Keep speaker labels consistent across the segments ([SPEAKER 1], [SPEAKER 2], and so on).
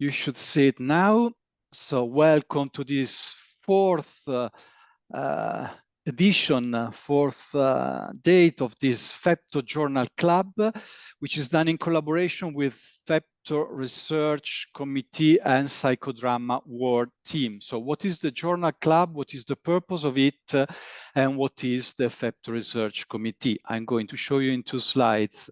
[SPEAKER 1] You should see it now. So welcome to this fourth edition, fourth date of this FEPTO Journal Club, which is done in collaboration with FEPTO Research Committee and Psychodrama World Team. So what is the Journal Club? What is the purpose of it? And what is the FEPTO Research Committee? I'm going to show you in 2 slides.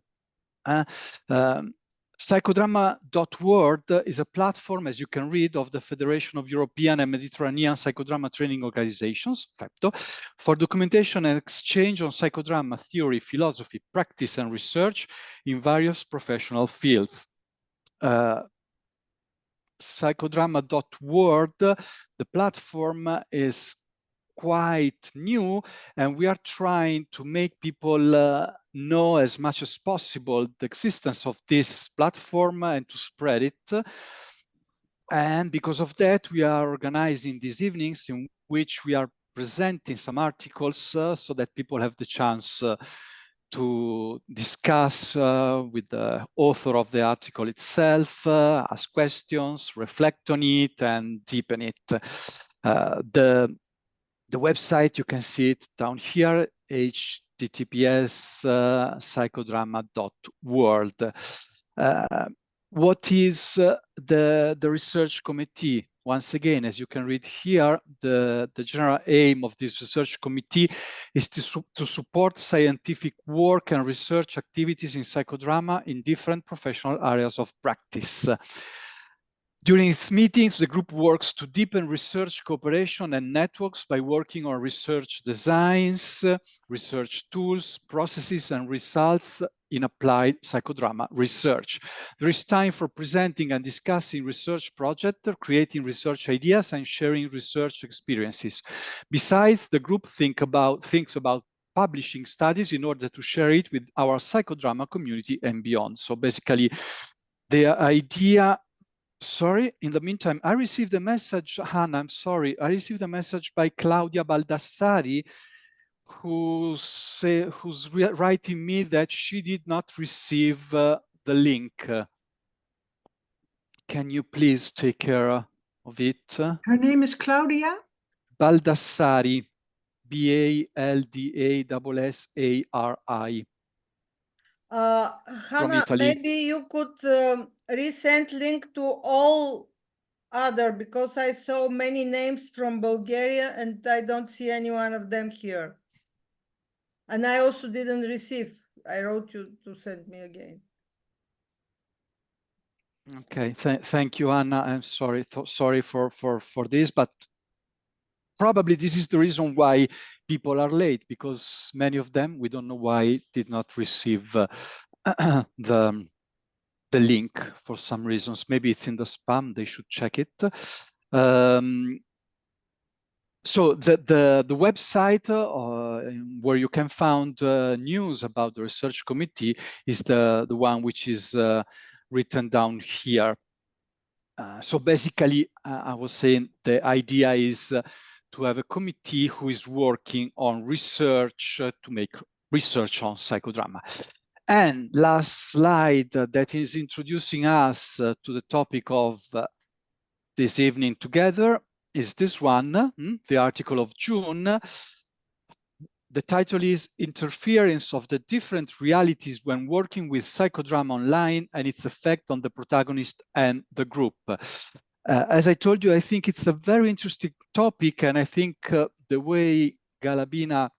[SPEAKER 1] Psychodrama.world is a platform, as you can read, of the Federation of European and Mediterranean Psychodrama Training Organizations, FEPTO, for documentation and exchange on psychodrama theory, philosophy, practice, and research in various professional fields. Psychodrama.world, the platform is quite new, and we are trying to make people know as much as possible the existence of this platform and to spread it. And because of that, we are organizing these evenings in which we are presenting some articles so that people have the chance to discuss with the author of the article itself, ask questions, reflect on it, and deepen it. The website, you can see it down here, https psychodrama.world. What is the research committee? Once again, as you can read here, the general aim of this research committee is to support scientific work and research activities in psychodrama in different professional areas of practice. During its meetings, the group works to deepen research cooperation and networks by working on research designs, research tools, processes, and results in applied psychodrama research. There is time for presenting and discussing research projects, creating research ideas, and sharing research experiences. Besides, the group thinks about publishing studies in order to share it with our psychodrama community and beyond. So basically, the idea. Sorry, in the meantime, I received a message, Hannah, I'm sorry. I received a message by Claudia Baldassari, who's writing me that she did not receive the link. Can you please take care of it?
[SPEAKER 2] Her name is Claudia?
[SPEAKER 1] Baldassari, B-A-L-D-A-S-S-A-R-I.
[SPEAKER 3] Hannah, maybe you could resend link to all other, because I saw many names from Bulgaria and I don't see any one of them here. And I also didn't receive. I wrote you to send me again.
[SPEAKER 1] Okay, thank you, Anna. I'm sorry for this, but probably this is the reason why people are late, because many of them, we don't know why, did not receive the link for some reasons. Maybe it's in the spam, they should check it. So the website where you can find news about the research committee is the one which is written down here. So basically, I was saying the idea is to have a committee who is working on research to make research on psychodrama. And last slide that is introducing us to the topic of this evening together is this one, the article of June. The title is Interference of the Different Realities When Working with Psychodrama Online and Its Effect on the Protagonist and the Group. As I told you, I think it's a very interesting topic, and I think the way Galabina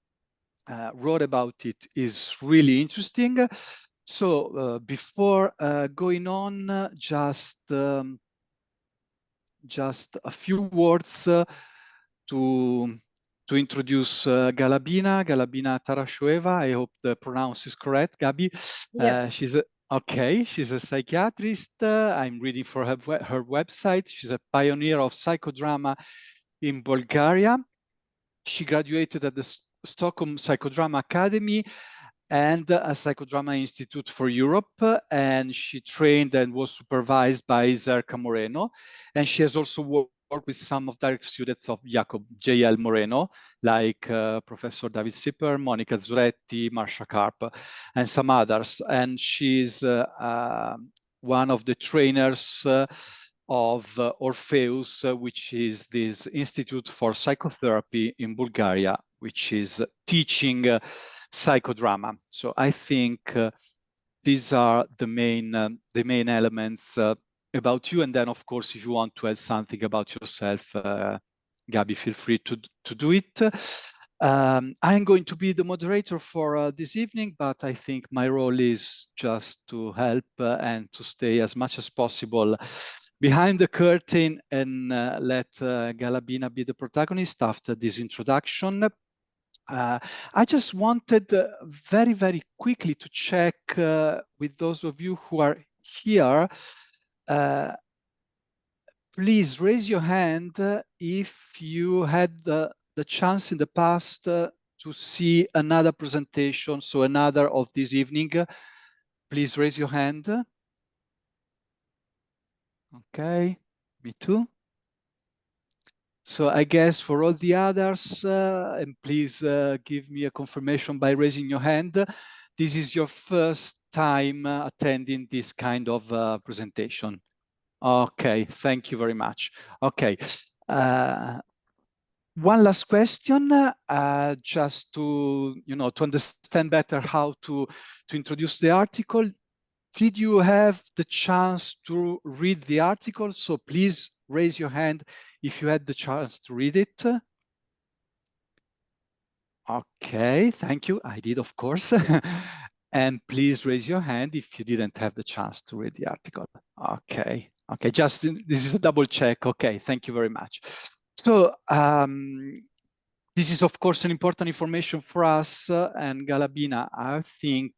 [SPEAKER 1] wrote about it is really interesting. So before going on, just a few words to introduce Galabina Tarashoeva. I hope the pronounce is correct, Gabi.
[SPEAKER 3] Yes.
[SPEAKER 1] She's a psychiatrist. I'm reading for her website. She's a pioneer of psychodrama in Bulgaria. She graduated at the Stockholm Psychodrama Academy and a Psychodrama Institute for Europe, and she trained and was supervised by Zerka Moreno, and she has also worked with some of direct students of Jacob J.L. Moreno, like Professor David Sipper, Monica Zuretti, Marsha Karp, and some others. And she's one of the trainers of Orpheus, which is this Institute for Psychotherapy in Bulgaria, which is teaching psychodrama. So I think these are the main elements about you. And then, of course, if you want to add something about yourself, Gabi, feel free to do it. I'm going to be the moderator for this evening, but I think my role is just to help and to stay as much as possible behind the curtain and let Galabina be the protagonist after this introduction. I just wanted very, very quickly to check with those of you who are here. Please raise your hand if you had the chance in the past to see another presentation, so another of this evening. Please raise your hand. Okay, me too. So I guess for all the others, and please give me a confirmation by raising your hand, this is your first time attending this kind of presentation. Okay, thank you very much. Okay, one last question, just to to understand better how to introduce the article. Did you have the chance to read the article? So please raise your hand if you had the chance to read it. Okay, thank you. I did, of course. And please raise your hand if you didn't have the chance to read the article. Okay, okay, just this is a double check. Okay, thank you very much. So this is, of course, an important information for us. And Galabina, I think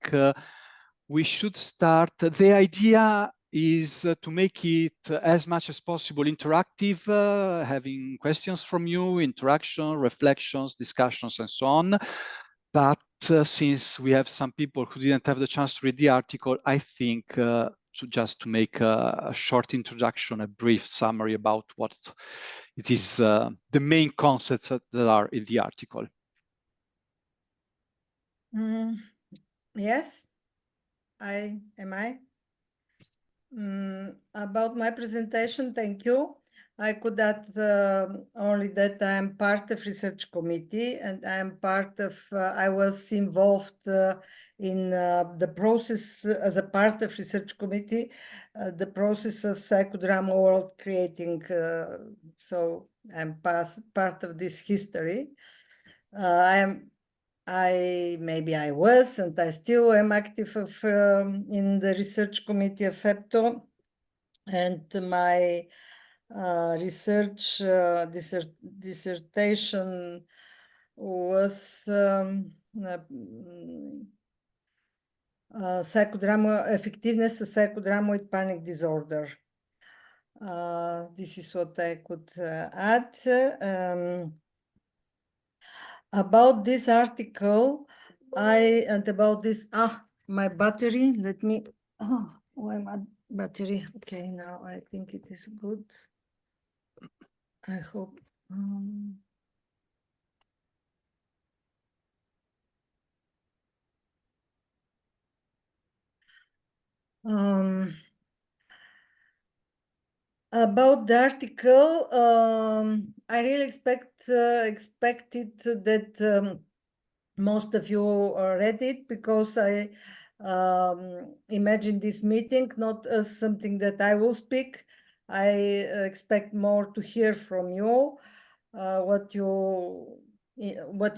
[SPEAKER 1] we should start. The idea is to make it as much as possible interactive, having questions from you, interaction, reflections, discussions, and so on. But since we have some people who didn't have the chance to read the article, I think to make a short introduction, a brief summary about what it is, the main concepts that are in the article.
[SPEAKER 3] Yes, am I? About my presentation, thank you. I could add only that I am part of Research Committee, and I am part of, I was involved in the process as a part of Research Committee, the process of Psychodrama world creating. So I'm part of this history. Maybe I was, and I still am active in the Research Committee of FEPTO, and my research dissertation was psychodrama, effectiveness of psychodramoid panic disorder. This is what I could add. About this article, about this, my battery, let me, why my battery? Okay, now I think it is good. I hope. About the article, I really expected that most of you read it, because I imagine this meeting not as something that I will speak. I expect more to hear from you, what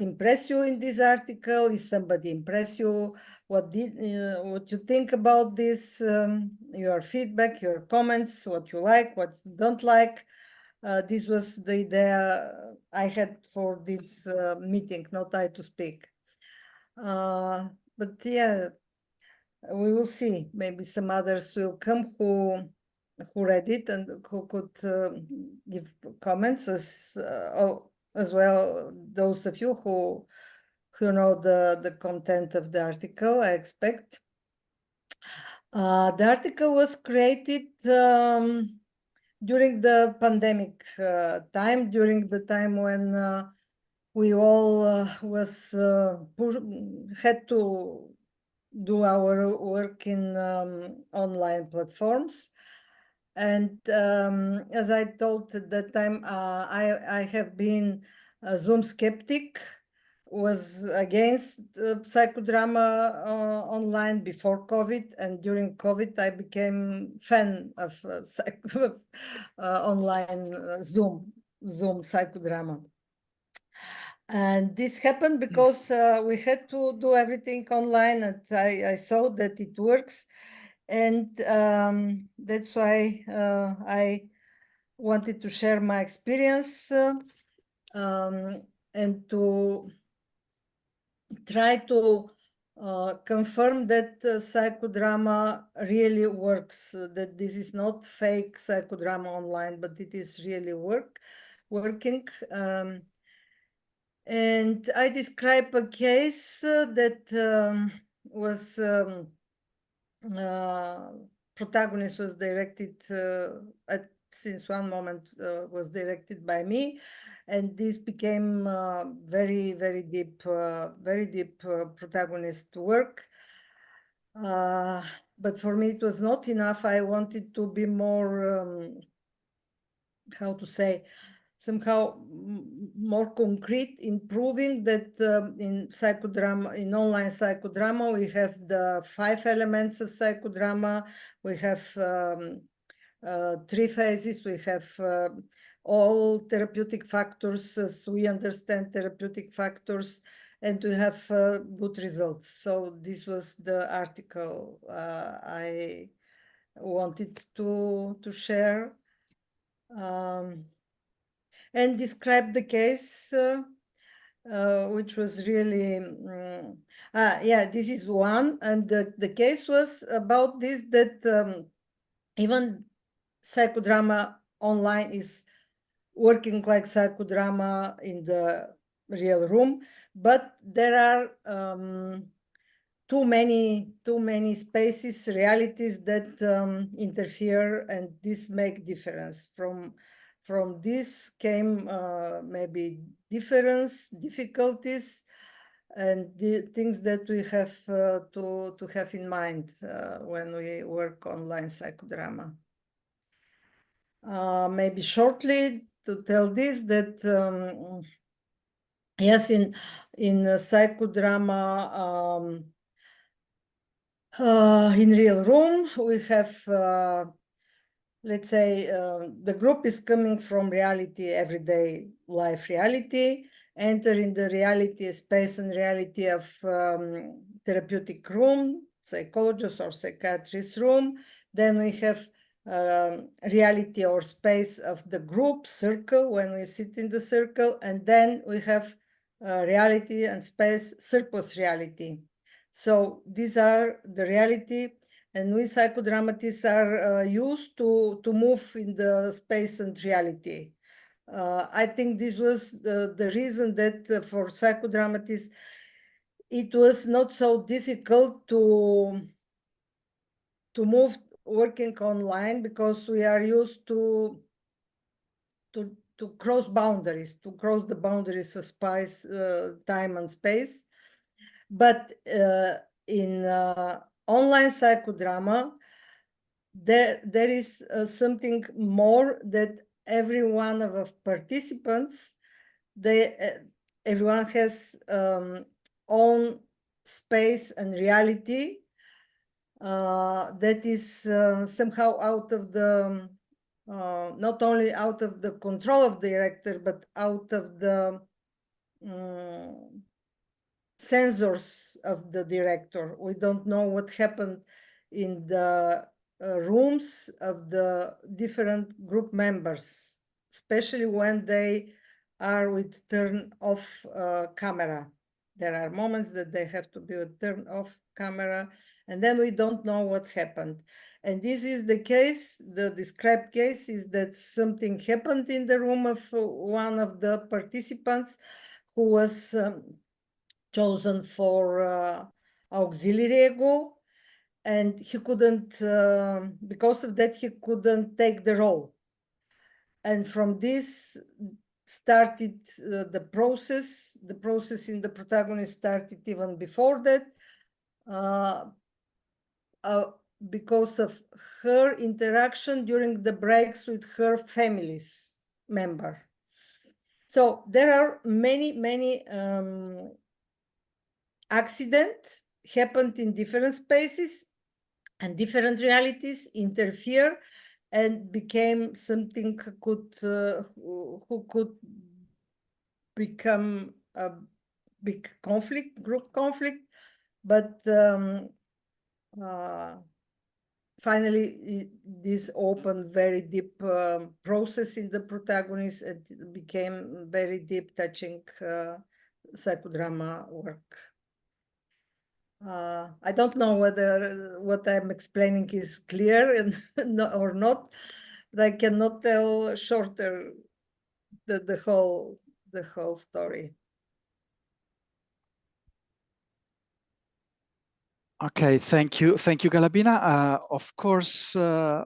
[SPEAKER 3] impressed you in this article. Is somebody impressed you? What you think about this? Your feedback, your comments, what you like, what you don't like. This was the idea I had for this meeting, not I to speak. But yeah, we will see. Maybe some others will come who read it and who could give comments as well. Those of you who know the content of the article, I expect. The article was created during the pandemic time, during the time when we all had to do our work in online platforms. And as I told at that time, I have been a Zoom skeptic, was against psychodrama online before COVID, and during COVID I became fan of online Zoom psychodrama. And this happened because we had to do everything online, and I saw that it works. And that's why I wanted to share my experience and to try to confirm that psychodrama really works, that this is not fake psychodrama online, but it is really working. And I describe a case that was protagonist was directed since one moment was directed by me, and this became very deep protagonist work. But for me it was not enough. I wanted to be more how to say, somehow more concrete in proving that in psychodrama, in online psychodrama, we have the 5 elements of psychodrama. We have 3 phases. We have all therapeutic factors as we understand therapeutic factors, and we have good results. So this was the article I wanted to share. And describe the case, which was really, yeah, this is one. And the case was about this, that even psychodrama online is working like psychodrama in the real room, but there are too many spaces, realities that interfere, and this make difference. From this came maybe difficulties, and the things that we have to have in mind when we work online psychodrama. Maybe shortly to tell this, that yes, in psychodrama in real room, we have let's say the group is coming from reality, everyday life reality, enter in the reality, space and reality of therapeutic room, psychologist or psychiatrist room. Then we have reality or space of the group circle when we sit in the circle, and then we have reality and space surplus reality. So these are the reality, and we psychodramatists are used to move in the space and reality. I think this was the reason that for psychodramatists it was not so difficult to move working online, because we are used to cross boundaries, to cross the boundaries of space, time and space. But in online psychodrama, there is something more, that every one of the participants, everyone has own space and reality that is somehow out of the not only out of the control of the director, but out of the sensors of the director. We don't know what happened in the rooms of the different group members, especially when they are with turn off camera. There are moments that they have to be with turn off camera, and then we don't know what happened. And this is the case, the described case is that something happened in the room of one of the participants who was chosen for auxiliary ego, and he couldn't, because of that, he couldn't take the role. And from this started the process. The process in the protagonist started even before that. because of her interaction during the breaks with her family's member. So there are many accidents happened in different spaces, and different realities interfere and became something who could become a big conflict, group conflict, but finally this opened very deep process in the protagonist, and it became very deep, touching psychodrama work. I don't know whether what I'm explaining is clear and or not, but I cannot tell shorter the whole story.
[SPEAKER 1] Okay, thank you, Galabina. Of course, to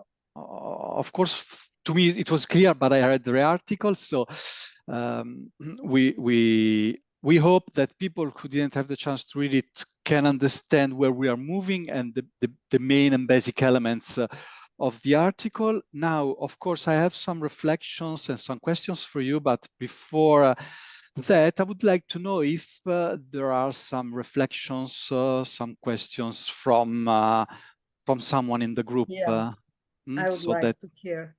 [SPEAKER 1] me it was clear, but I read the article, so we hope that people who didn't have the chance to read it can understand where we are moving and the main and basic elements of the article. Now, of course, I have some reflections and some questions for you, but before that, I would like to know if there are some reflections, some questions from someone in the group.
[SPEAKER 3] Yeah, I would
[SPEAKER 1] so
[SPEAKER 3] like
[SPEAKER 1] that,
[SPEAKER 3] to hear.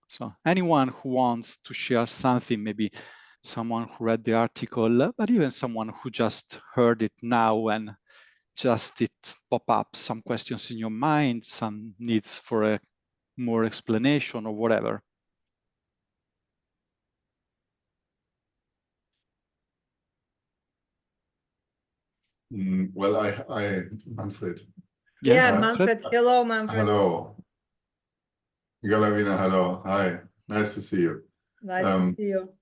[SPEAKER 1] So anyone who wants to share something, maybe someone who read the article, but even someone who just heard it now and just it pop up some questions in your mind, some needs for a more explanation or whatever.
[SPEAKER 2] Well, Manfred.
[SPEAKER 1] Yes,
[SPEAKER 3] Yeah, Manfred. Hello, Manfred.
[SPEAKER 2] Hello. Galabina, hello. Hi. Nice to see you.
[SPEAKER 3] Nice to see you.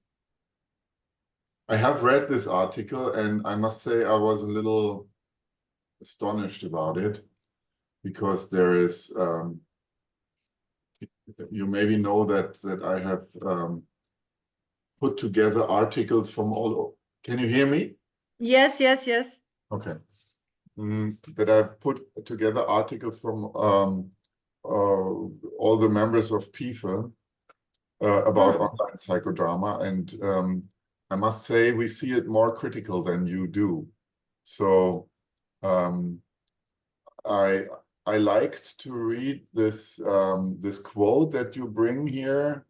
[SPEAKER 2] I have read this article, and I must say I was a little astonished about it, because there is, you maybe know that I have put together articles from all. Can you hear me?
[SPEAKER 3] Yes, yes, yes.
[SPEAKER 2] Okay. That I've put together articles from all the members of PIFA about online psychodrama, and I must say we see it more critical than you do. So I liked to read this this quote that you bring here.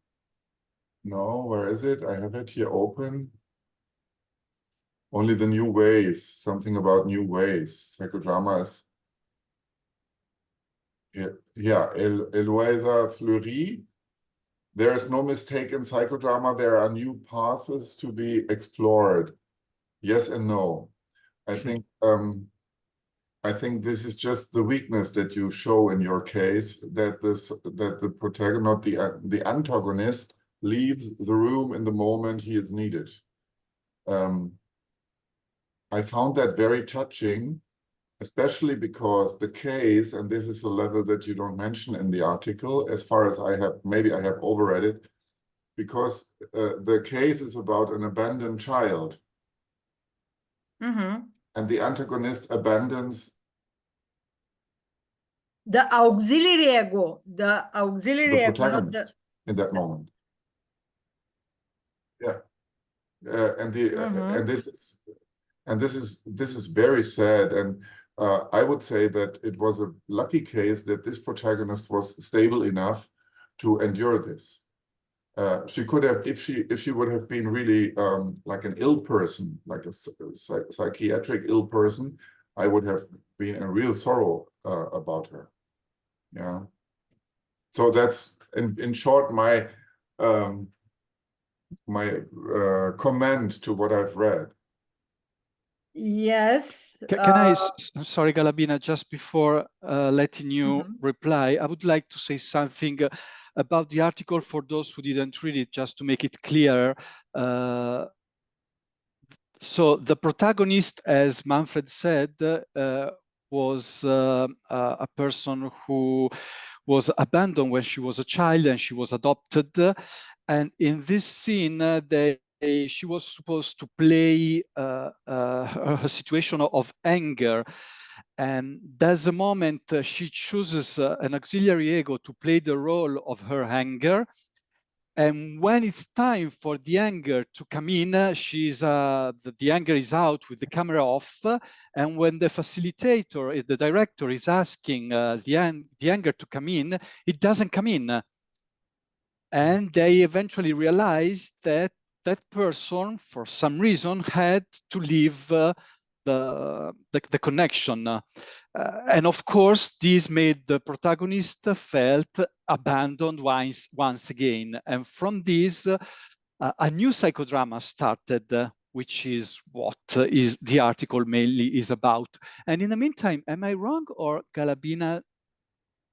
[SPEAKER 2] No, where is it? I have it here open. Only the new ways, something about new ways. Psychodrama is, yeah, Eloisa Fleury. There is no mistake in psychodrama. There are new paths to be explored. Yes and no. I think this is just the weakness that you show in your case, that the protagonist, the antagonist, leaves the room in the moment he is needed. I found that very touching, especially because the case, and this is a level that you don't mention in the article, as far as I have, maybe I have overread it, because the case is about an abandoned child. And the antagonist abandons
[SPEAKER 3] the auxiliary ego, the
[SPEAKER 2] protagonist in that moment. Yeah, and this is very sad, and I would say that it was a lucky case that this protagonist was stable enough to endure this. She could have, if she would have been really like an ill person, like a psychiatric ill person, I would have been in real sorrow about her. Yeah. So that's in short my comment to what I've read.
[SPEAKER 3] Yes.
[SPEAKER 1] Can I, sorry, Galabina, just before letting you reply, I would like to say something about the article for those who didn't read it, just to make it clear. So the protagonist, as Manfred said, was a person who was abandoned when she was a child and she was adopted. And in this scene, she was supposed to play her situation of anger. And there's a moment she chooses an auxiliary ego to play the role of her anger. And when it's time for the anger to come in, the anger is out with the camera off. And when the facilitator, the director, is asking the anger to come in, it doesn't come in. And they eventually realized that that person, for some reason, had to leave the connection. And of course, this made the protagonist felt abandoned once again. And from this, a new psychodrama started, which is what is the article mainly is about. And in the meantime, am I wrong, or Galabina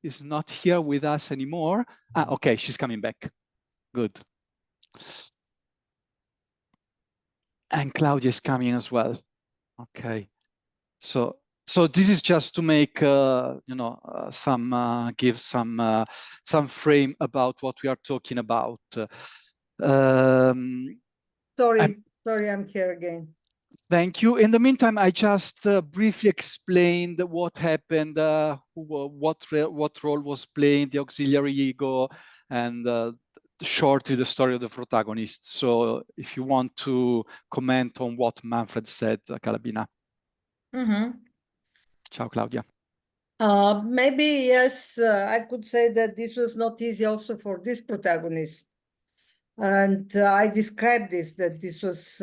[SPEAKER 1] is not here with us anymore? Okay, she's coming back. Good. And Claudia is coming as well. Okay. So this is just to make give some frame about what we are talking about.
[SPEAKER 3] Sorry, I'm here again.
[SPEAKER 1] Thank you. In the meantime, I just briefly explained what happened, what role was playing the auxiliary ego, and shortly the story of the protagonist. So if you want to comment on what Manfred said, Galabina. Ciao, Claudia.
[SPEAKER 3] Maybe, yes, I could say that this was not easy also for this protagonist. And I described this, that this was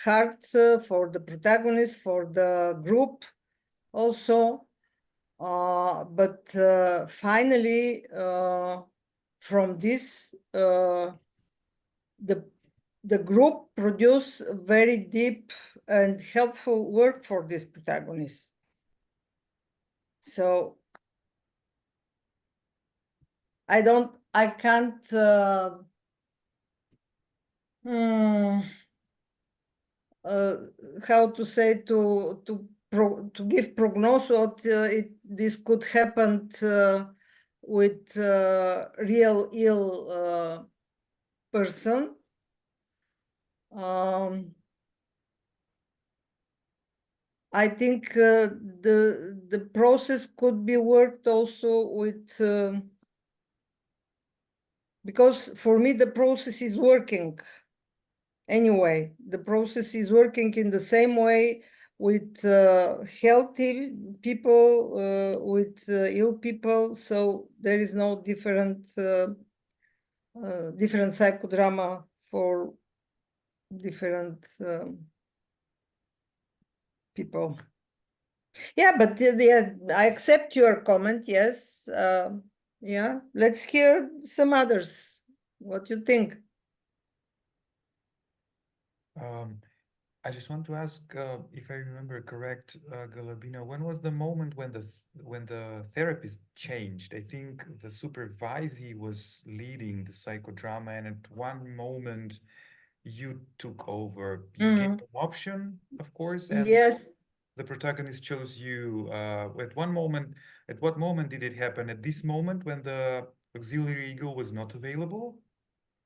[SPEAKER 3] hard for the protagonist, for the group also. But finally, from this, the group produced very deep and helpful work for this protagonist. So I can't how to say to give prognosis this could happen with real ill person. I think the process could be worked also with because for me the process is working. Anyway, the process is working in the same way with healthy people, with ill people. So there is no different psychodrama for different people. Yeah, but I accept your comment. Yes. Yeah, let's hear some others. What you think?
[SPEAKER 4] I just want to ask if I remember correct, Galabina, when was the moment when the therapist changed? I think the supervisee was leading the psychodrama, and at one moment you took over. You gave an option, of course, and
[SPEAKER 3] yes,
[SPEAKER 4] the protagonist chose you. At one moment, at what moment did it happen? At this moment when the auxiliary ego was not available?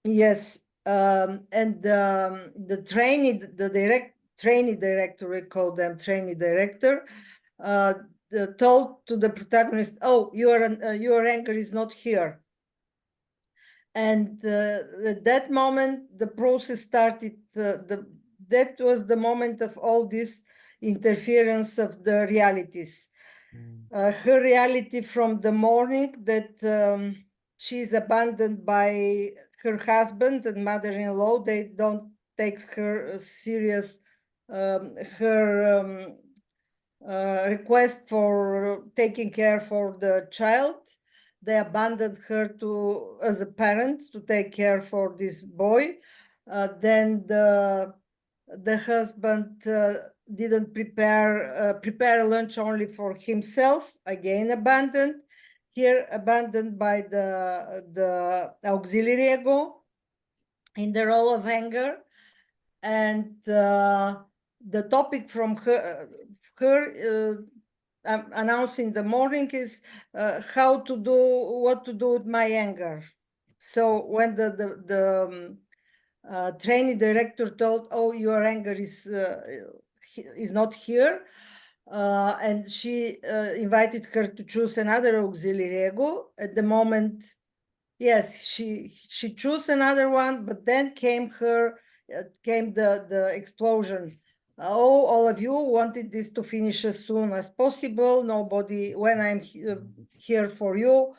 [SPEAKER 3] yes. And the trainee director, we call them trainee director, told to the protagonist, "Oh, your anger is not here." And at that moment, the process started. That was the moment of all this interference of the realities. Her reality from the morning that she is abandoned by her husband and mother-in-law. They don't take her serious. Her request for taking care for the child. They abandoned her as a parent to take care for this boy. Then the husband didn't prepare lunch only for himself, again abandoned. Here abandoned by the auxiliary ego in the role of anger. And the topic from her announcing in the morning is what to do with my anger. So when the trainee director told, "Oh, your anger is not here," and she invited her to choose another auxiliary ego. At the moment, yes, she chose another one, but then came the explosion. Oh, all of you wanted this to finish as soon as possible. Nobody, when I'm here for you,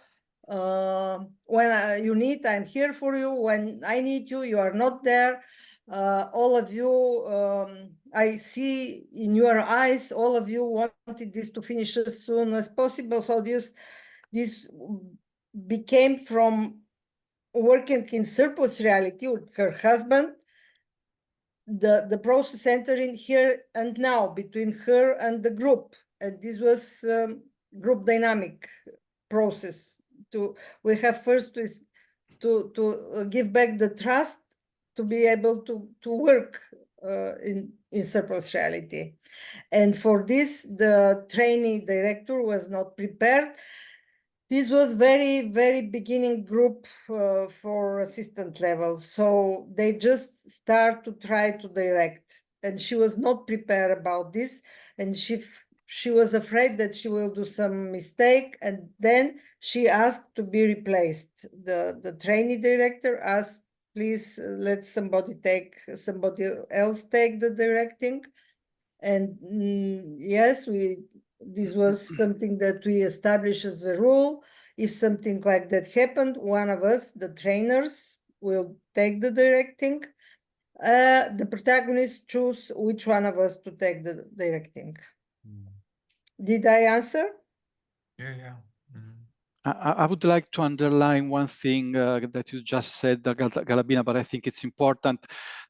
[SPEAKER 3] when you need, I'm here for you. When I need you, you are not there. All of you, I see in your eyes, all of you wanted this to finish as soon as possible. So this became from working in surplus reality with her husband, the process entering here and now between her and the group. And this was group dynamic process. We have first to give back the trust to be able to work in surplus reality. And for this, the trainee director was not prepared. This was very, very beginning group for assistant level. So they just start to try to direct. And she was not prepared about this. And she was afraid that she will do some mistake. And then she asked to be replaced. The trainee director asked, please let somebody else take the directing. And yes, this was something that we established as a rule. If something like that happened, one of us, the trainers, will take the directing. The protagonist choose which one of us to take the directing. Did I answer?
[SPEAKER 4] Yeah.
[SPEAKER 1] I would like to underline one thing that you just said, Galabina, but I think it's important.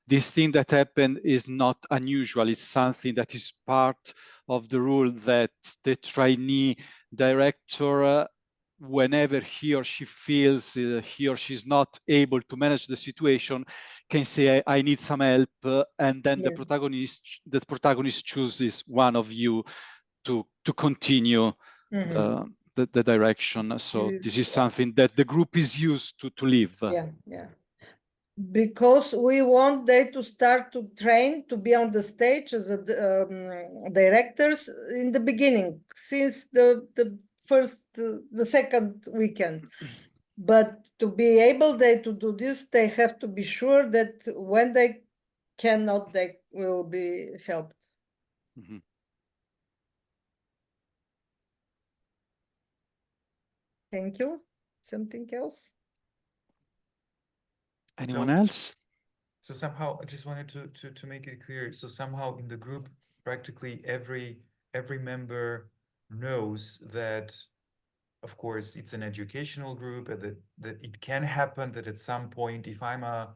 [SPEAKER 1] This thing that happened is not unusual. It's something that is part of the rule that the trainee director, whenever he or she feels he or she is not able to manage the situation, can say, I need some help. And then the protagonist chooses one of you to continue the direction. So this is something that the group is used to live.
[SPEAKER 3] Yeah. Because we want them to start to train to be on the stage as directors in the beginning, since the second weekend. But to be able to do this, they have to be sure that when they cannot, they will be helped. Thank you. Something else?
[SPEAKER 1] Anyone else?
[SPEAKER 4] So somehow, I just wanted to make it clear. So somehow in the group, practically every member knows that, of course, it's an educational group, and that it can happen that at some point, if I'm a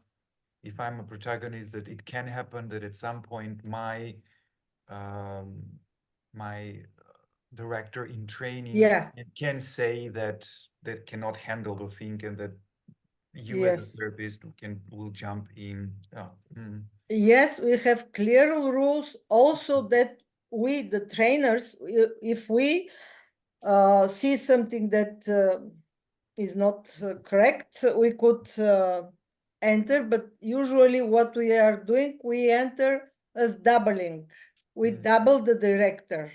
[SPEAKER 4] protagonist, that it can happen that at some point my director in training can say that cannot handle the thing, and that you as a therapist will jump in.
[SPEAKER 3] Yes, we have clear rules also that we, the trainers, if we see something that is not correct, we could enter, but usually what we are doing, we enter as doubling. We double the director.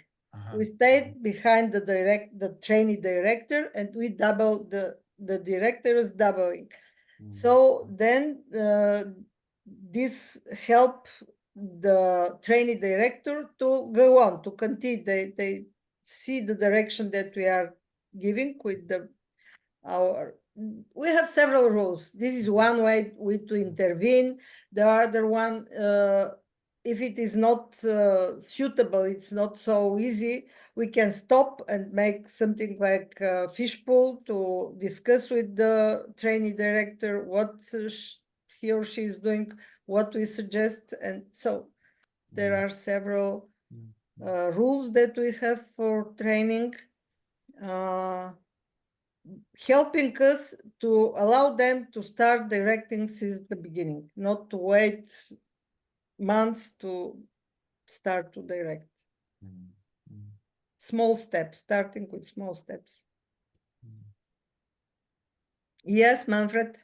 [SPEAKER 3] We stayed behind the trainee director, and we double the director as doubling. So then this help the trainee director to go on, to continue. They see the direction that we are giving with we have several rules. This is one way to intervene. The other one, if it is not suitable, it's not so easy, we can stop and make something like a fishbowl to discuss with the trainee director what he or she is doing, what we suggest. And so there are several rules that we have for training, helping us to allow them to start directing since the beginning, not to wait months to start to direct. Small steps, starting with small steps. Yes, Manfred?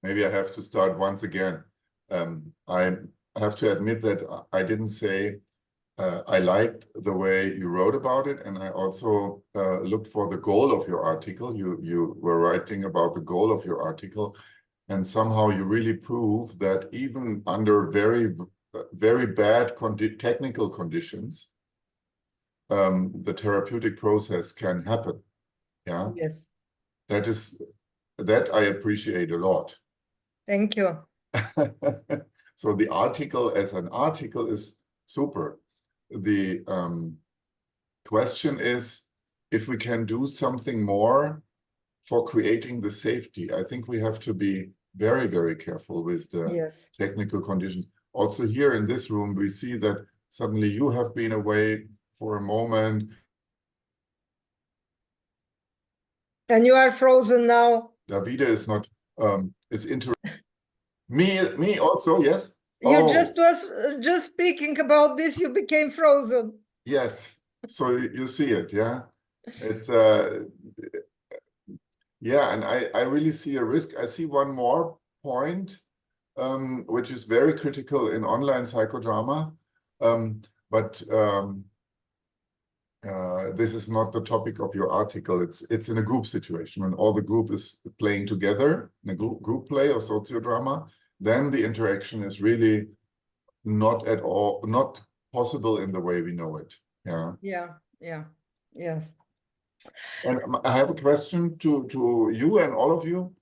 [SPEAKER 2] Maybe I have to start once again. I have to admit that I didn't say I liked the way you wrote about it, and I also looked for the goal of your article. You were writing about the goal of your article, and somehow you really prove that even under very bad technical conditions, the therapeutic process can happen. Yeah,
[SPEAKER 3] Yes.
[SPEAKER 2] That I appreciate a lot.
[SPEAKER 3] Thank you.
[SPEAKER 2] So the article as an article is super. The question is if we can do something more for creating the safety. I think we have to be very, very careful with the
[SPEAKER 3] Yes.
[SPEAKER 2] technical conditions. Also here in this room, we see that suddenly you have been away for a moment.
[SPEAKER 3] And you are frozen now.
[SPEAKER 2] Davide is not, is me also, yes?
[SPEAKER 3] You
[SPEAKER 2] Oh.
[SPEAKER 3] just was just speaking about this, you became frozen.
[SPEAKER 2] Yes, so you see it, yeah? It's, yeah, and I really see a risk. I see one more point, which is very critical in online psychodrama, but this is not the topic of your article. It's in a group situation when all the group is playing together in a group play or sociodrama, then the interaction is really not at all, not possible in the way we know it. Yeah.
[SPEAKER 3] Yeah. Yes.
[SPEAKER 2] And I have a question to you and all of you.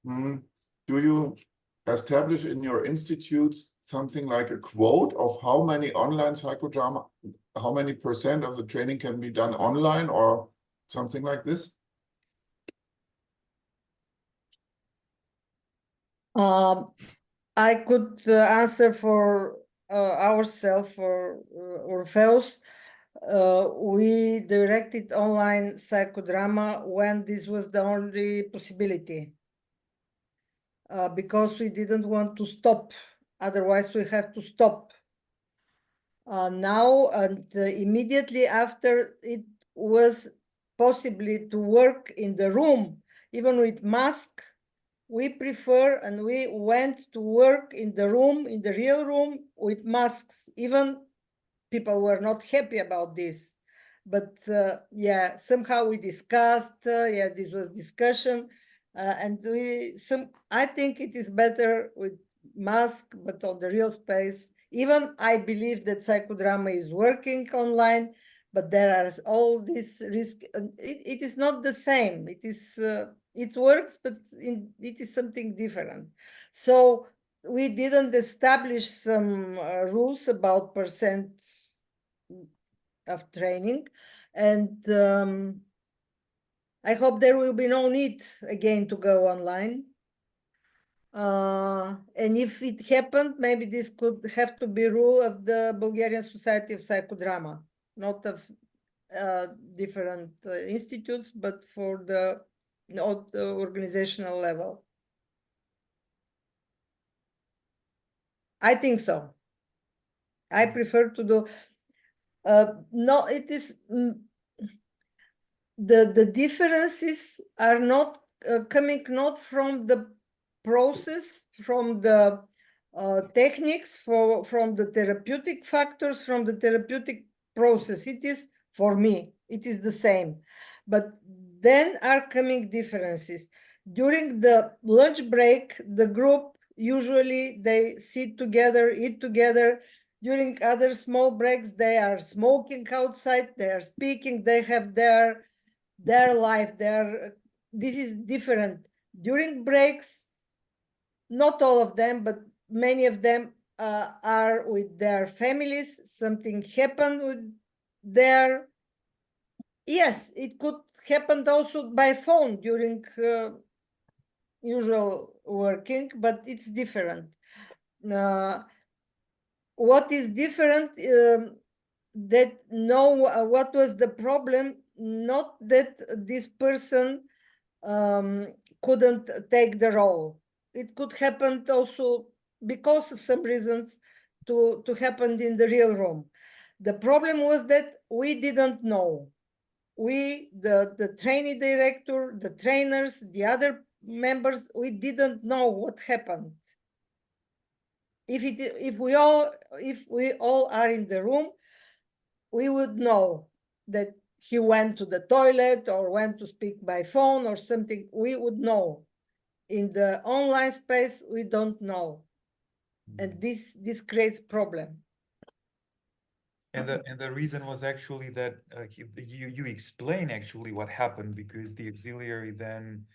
[SPEAKER 2] Do you establish in your institutes something like a quote of how many online psychodrama, how many % of the training can be done online or something like this?
[SPEAKER 3] I could answer for ourselves, for Orpheus. We directed online psychodrama when this was the only possibility, because we didn't want to stop. Otherwise, we have to stop. Now and immediately after it was possibly to work in the room, even with mask, we prefer and we went to work in the room, in the real room with masks. Even people were not happy about this. But yeah, somehow we discussed, yeah, this was discussion. And I think it is better with mask, but on the real space. Even I believe that psychodrama is working online, but there are all this risk. It is not the same. It is, it works, but it is something different. So we didn't establish some rules about % of training, and I hope there will be no need again to go online. And if it happened, maybe this could have to be rule of the Bulgarian Society of Psychodrama, not of different institutes, but for the not organizational level. I think so. I prefer to do. No, it is the differences are not coming not from the process, from the techniques, from the therapeutic factors, from the therapeutic process. It is, for me, it is the same. But then are coming differences. During the lunch break, the group, usually they sit together, eat together. During other small breaks, they are smoking outside, they are speaking, they have their life, this is different. During breaks, not all of them, but many of them are with their families. Something happened with their, yes, it could happen also by phone during usual working, but it's different. What is different, that what was the problem, not that this person couldn't take the role. It could happen also because of some reasons to happen in the real room. The problem was that we didn't know. We, the trainee director, the trainers, the other members, we didn't know what happened. If we all are in the room, we would know that he went to the toilet or went to speak by phone or something. We would know. In the online space, we don't know, and this creates problem.
[SPEAKER 4] And the reason was actually that you explain actually what happened, because the auxiliary then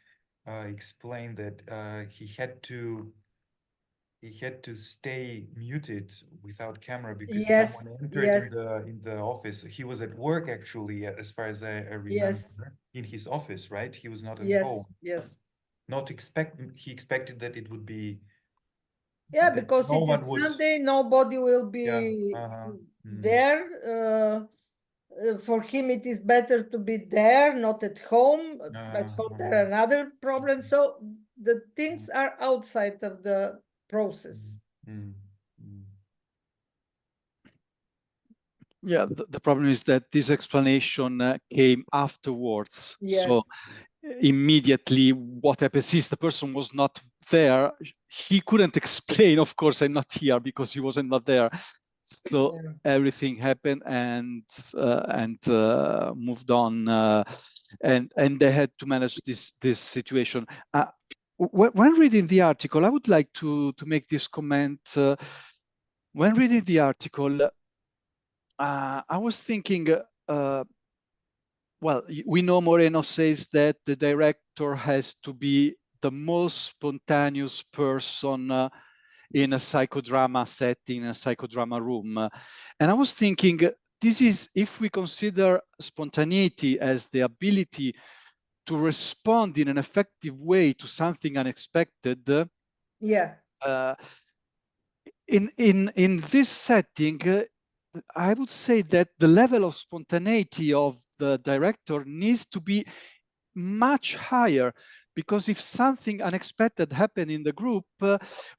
[SPEAKER 4] explained that he had to stay muted without camera because
[SPEAKER 3] Yes,
[SPEAKER 4] someone entered
[SPEAKER 3] yes,
[SPEAKER 4] in the office. He was at work actually, as far as I remember,
[SPEAKER 3] yes,
[SPEAKER 4] in his office, right? He was not at
[SPEAKER 3] yes,
[SPEAKER 4] home.
[SPEAKER 3] yes.
[SPEAKER 4] He expected that it would be
[SPEAKER 3] Yeah,
[SPEAKER 4] that
[SPEAKER 3] because
[SPEAKER 4] no
[SPEAKER 3] it is
[SPEAKER 4] one would.
[SPEAKER 3] Sunday, nobody will
[SPEAKER 4] Yeah.
[SPEAKER 3] be
[SPEAKER 4] Mm.
[SPEAKER 3] there. For him, it is better to be there, not at home. At home, there are another problems. So the things are outside of the process.
[SPEAKER 4] Mm. Mm.
[SPEAKER 1] Yeah, the problem is that this explanation came afterwards. So
[SPEAKER 3] Yes,
[SPEAKER 1] immediately what happens is the person was not there. He couldn't explain, of course, I'm not here because he wasn't not there. So
[SPEAKER 3] yeah.
[SPEAKER 1] everything happened and moved on, and they had to manage this situation. When reading the article, I would like to make this comment. When reading the article, I was thinking, well, we know Moreno says that the director has to be the most spontaneous person in a psychodrama setting, a psychodrama room. And I was thinking, this is, if we consider spontaneity as the ability to respond in an effective way to something unexpected,
[SPEAKER 3] Yeah,
[SPEAKER 1] in this setting, I would say that the level of spontaneity of the director needs to be much higher, because if something unexpected happened in the group,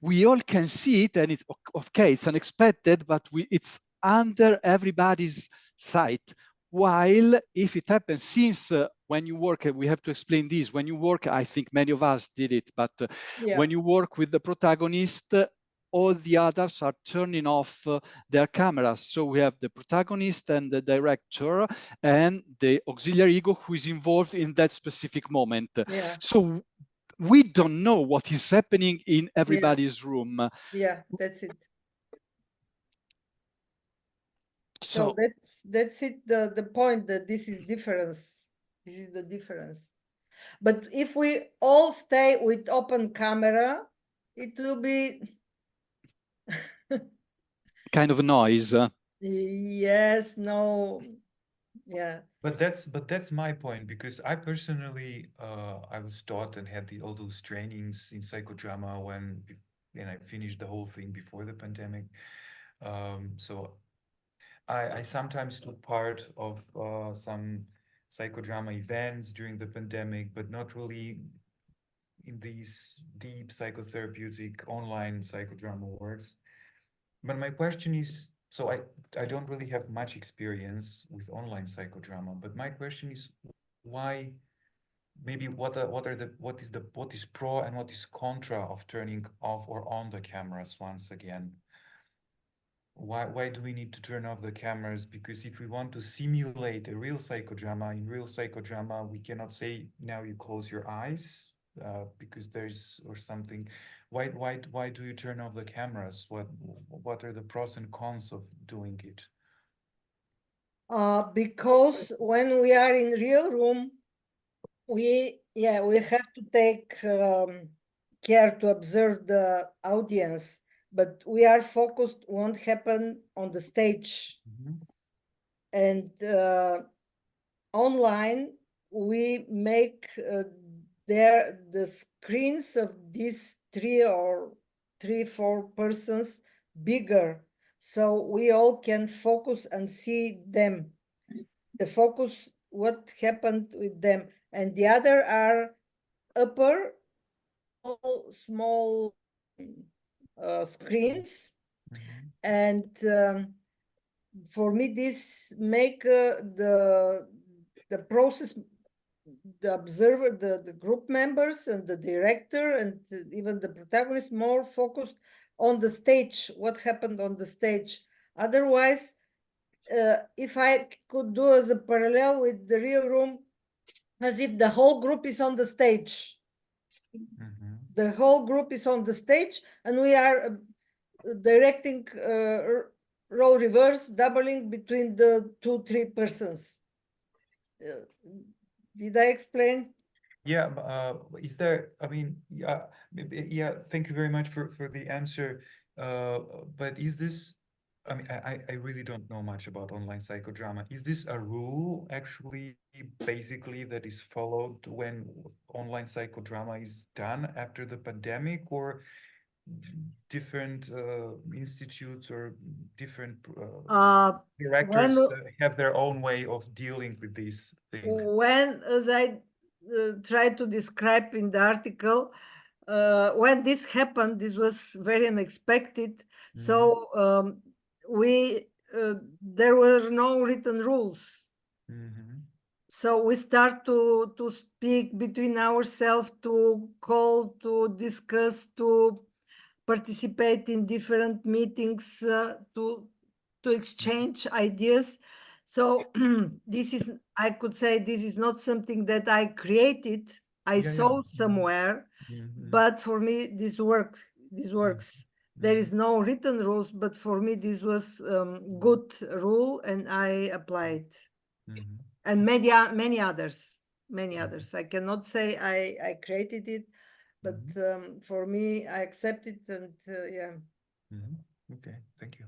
[SPEAKER 1] we all can see it, and it's okay, it's unexpected, but it's under everybody's sight. While if it happens, since when you work, we have to explain this, when you work, I think many of us did it, but
[SPEAKER 3] yeah,
[SPEAKER 1] when you work with the protagonist, all the others are turning off their cameras. So we have the protagonist and the director and the auxiliary ego who is involved in that specific moment.
[SPEAKER 3] yeah,
[SPEAKER 1] So we don't know what is happening in everybody's room.
[SPEAKER 3] yeah. That's it.
[SPEAKER 1] So
[SPEAKER 3] So that's it. The point that this is difference. This is the difference. But if we all stay with open camera, it will be
[SPEAKER 1] kind of a noise.
[SPEAKER 3] yes, no, yeah,
[SPEAKER 4] But that's my point, because I personally I was taught and had all those trainings in psychodrama and I finished the whole thing before the pandemic. So I sometimes took part of some psychodrama events during the pandemic, but not really in these deep psychotherapeutic online psychodrama works. But my question is, so I don't really have much experience with online psychodrama, but my question is, why, maybe what is pro and what is contra of turning off or on the cameras once again? Why do we need to turn off the cameras? Because if we want to simulate a real psychodrama, in real psychodrama, we cannot say now you close your eyes because there's or something. Why do you turn off the cameras? What are the pros and cons of doing it?
[SPEAKER 3] because when we are in real room, we have to take care to observe the audience, but we are focused won't happen on the stage. And online we make the screens of these 4 persons bigger, so we all can focus and see them, the focus what happened with them, and the other are upper small screens. And for me this make the process, the observer, the group members and the director and even the protagonist more focused on the stage, what happened on the stage. Otherwise if I could do as a parallel with the real room, as if the whole group is on the stage.
[SPEAKER 4] Mhm.
[SPEAKER 3] The whole group is on the stage, and we are directing role reverse, doubling between the 2-3 persons. Did I explain?
[SPEAKER 4] Yeah, is there, I mean, yeah, yeah, thank you very much for the answer. But is this, I mean, I really don't know much about online psychodrama. Is this a rule actually basically that is followed when online psychodrama is done after the pandemic, or different institutes or different directors have their own way of dealing with this thing?
[SPEAKER 3] When, as I tried to describe in the article, when this happened, this was very unexpected. So there were no written rules. So we start to speak between ourselves, to call, to discuss, to participate in different meetings, to exchange ideas. So this is, I could say, this is not something that I created. I saw somewhere, but for me, this works. This works. There is no written rules, but for me, this was good rule, and I applied. And many others. I cannot say I created it, but for me, I accept it, and yeah.
[SPEAKER 4] Okay, thank you.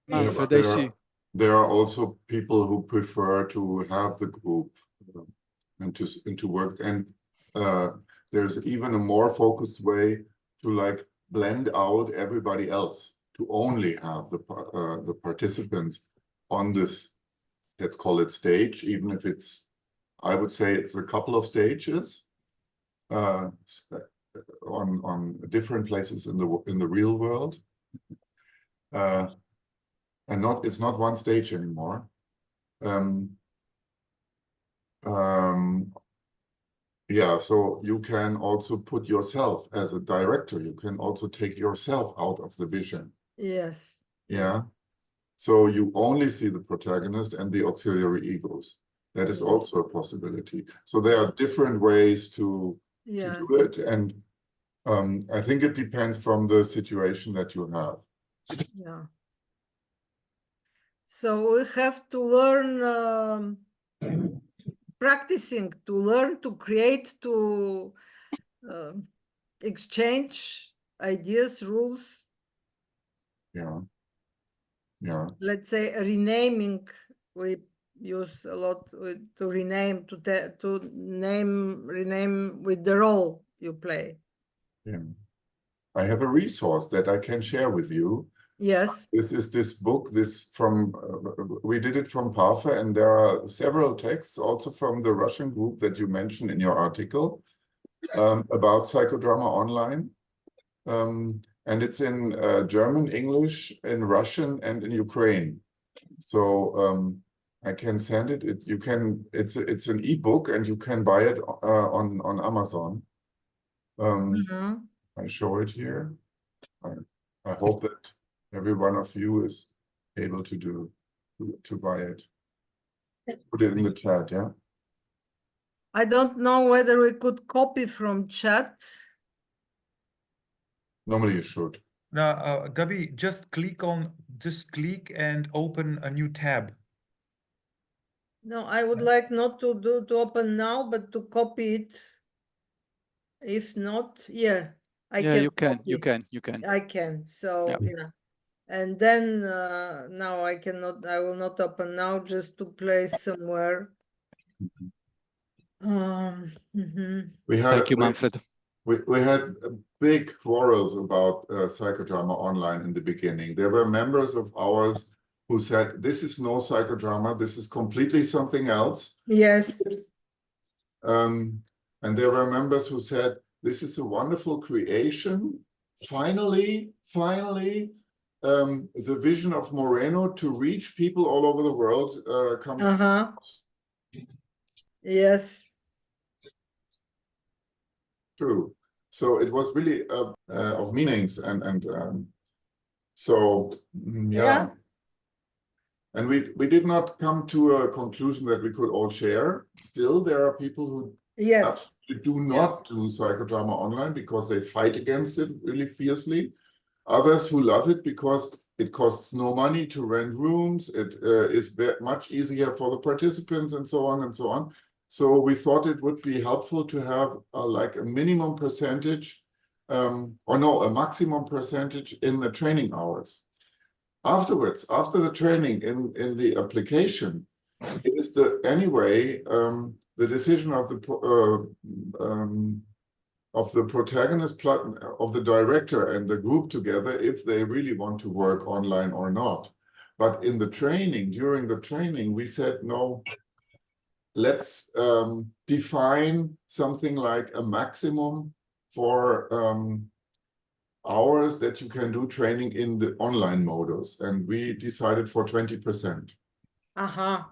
[SPEAKER 1] Manfred,
[SPEAKER 2] Yeah,
[SPEAKER 1] I see.
[SPEAKER 2] There are also people who prefer to have the group and to work, and there's even a more focused way to like blend out everybody else, to only have the participants on this, let's call it stage, even if it's, I would say it's a couple of stages on different places in the real world. And it's not one stage anymore. Yeah, so you can also put yourself as a director. You can also take yourself out of the vision.
[SPEAKER 3] Yes.
[SPEAKER 2] Yeah. So you only see the protagonist and the auxiliary egos. That is also a possibility. So there are different ways to do it. And I think it depends from the situation that you have.
[SPEAKER 3] Yeah. So we have to learn practicing, to learn, to create, to exchange ideas, rules.
[SPEAKER 2] Yeah. Yeah.
[SPEAKER 3] Let's say renaming. We use a lot to rename, to rename with the role you play.
[SPEAKER 2] Yeah. I have a resource that I can share with you.
[SPEAKER 3] Yes.
[SPEAKER 2] This is this book, we did it from PAFA, and there are several texts also from the Russian group that you mentioned in your article about psychodrama online. And it's in German, English, in Russian, and in Ukraine. So I can send it. It's an ebook, and you can buy it on Amazon. I show it here. I hope that every one of you is able to buy it. Put it in the chat, yeah?
[SPEAKER 3] I don't know whether we could copy from chat.
[SPEAKER 2] Normally you should.
[SPEAKER 4] Now, Gabi, just click and open a new tab.
[SPEAKER 3] No, I would like not to open now, but to copy it. If not, yeah, I can.
[SPEAKER 1] You can.
[SPEAKER 3] I can. So yeah. And then now I cannot. I will not open now. Just to place somewhere.
[SPEAKER 1] Thank you, Manfred.
[SPEAKER 2] We had big quarrels about psychodrama online in the beginning. There were members of ours who said, this is no psychodrama, this is completely something else.
[SPEAKER 3] Yes.
[SPEAKER 2] And there were members who said, this is a wonderful creation. Finally, the vision of Moreno to reach people all over the world comes.
[SPEAKER 3] Yes.
[SPEAKER 2] True. So it was really of meanings and so yeah. And we did not come to a conclusion that we could all share. Still, there are people who
[SPEAKER 3] Yes.
[SPEAKER 2] do not do psychodrama online because they fight against it really fiercely. Others who love it because it costs no money to rent rooms. It is much easier for the participants and so on and so on. So we thought it would be helpful to have like a minimum percentage or no, a maximum percentage in the training hours. Afterwards, after the training in the application, it is anyway the decision of the protagonist, of the director and the group together if they really want to work online or not. But in the training, during the training, we said, no, let's define something like a maximum for hours that you can do training in the online modus. And we decided for 20%.
[SPEAKER 3] Uh-huh.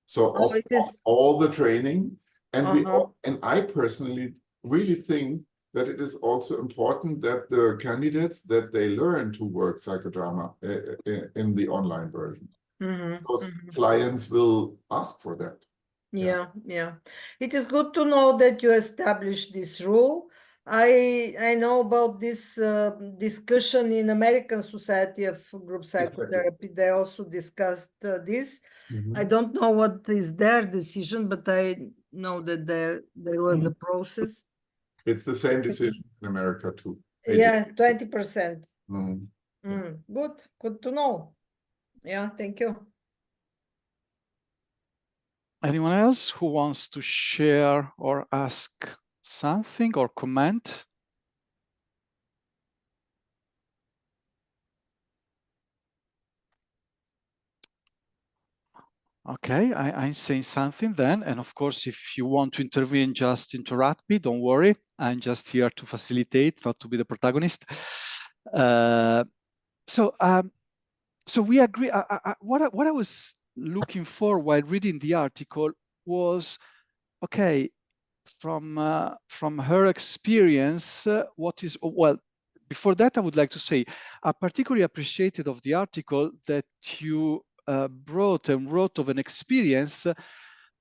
[SPEAKER 2] So
[SPEAKER 3] Oh,
[SPEAKER 2] of
[SPEAKER 3] it is.
[SPEAKER 2] all the training, and
[SPEAKER 3] Uh-huh.
[SPEAKER 2] I personally really think that it is also important that the candidates that they learn to work psychodrama in the online version, because clients will ask for that.
[SPEAKER 3] Yeah, yeah. It is good to know that you established this rule. I know about this discussion in American Society of Group Psychotherapy. They also discussed this. I don't know what is their decision, but I know that there was a process.
[SPEAKER 2] It's the same decision in America too.
[SPEAKER 3] Yeah, 20%.
[SPEAKER 2] Mm.
[SPEAKER 3] Good to know. Yeah, thank you.
[SPEAKER 1] Anyone else who wants to share or ask something or comment? Okay, I'm saying something then. And of course, if you want to intervene, just interrupt me. Don't worry. I'm just here to facilitate, not to be the protagonist. So we agree. What I was looking for while reading the article was, okay, from her experience, what is, well, before that, I would like to say, I particularly appreciated of the article that you brought and wrote of an experience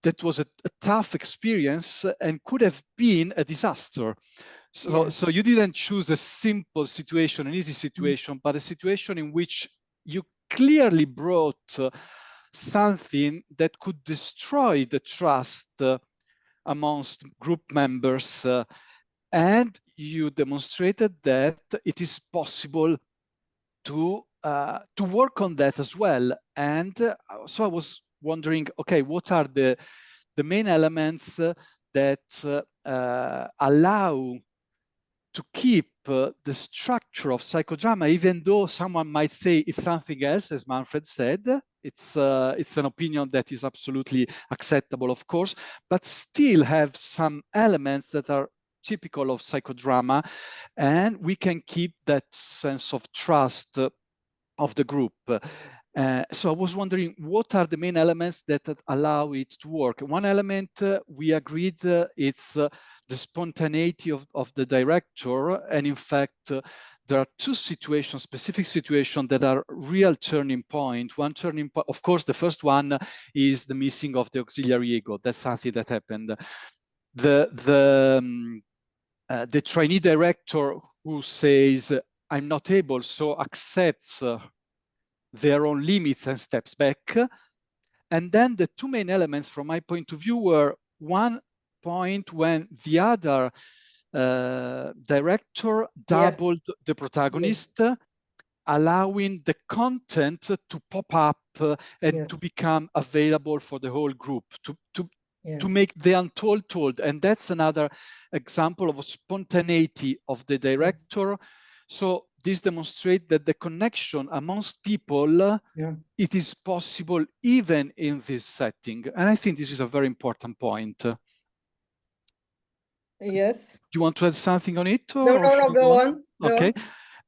[SPEAKER 1] that was a tough experience and could have been a disaster. So you didn't choose a simple situation, an easy situation, but a situation in which you clearly brought something that could destroy the trust amongst group members, and you demonstrated that it is possible to work on that as well. And so I was wondering, okay, what are the main elements that allow to keep the structure of psychodrama, even though someone might say it's something else, as Manfred said. It's an opinion that is absolutely acceptable, of course, but still have some elements that are typical of psychodrama, and we can keep that sense of trust of the group. So I was wondering, what are the main elements that allow it to work? One element we agreed it's the spontaneity of the director. And in fact, there are two situations, specific situations that are real turning point. One turning point, of course, the first one is the missing of the auxiliary ego. That's something that happened. The trainee director who says, I'm not able, so accepts their own limits and steps back. And then the two main elements from my point of view were one point when the other director doubled the protagonist, allowing the content to pop up and to become available for the whole group, to make the untold told. And that's another example of a spontaneity of the director. So this demonstrates that the connection amongst people, it is possible even in this setting. And I think this is a very important point.
[SPEAKER 3] Yes.
[SPEAKER 1] Do you want to add something on it?
[SPEAKER 3] No, go on.
[SPEAKER 1] Okay.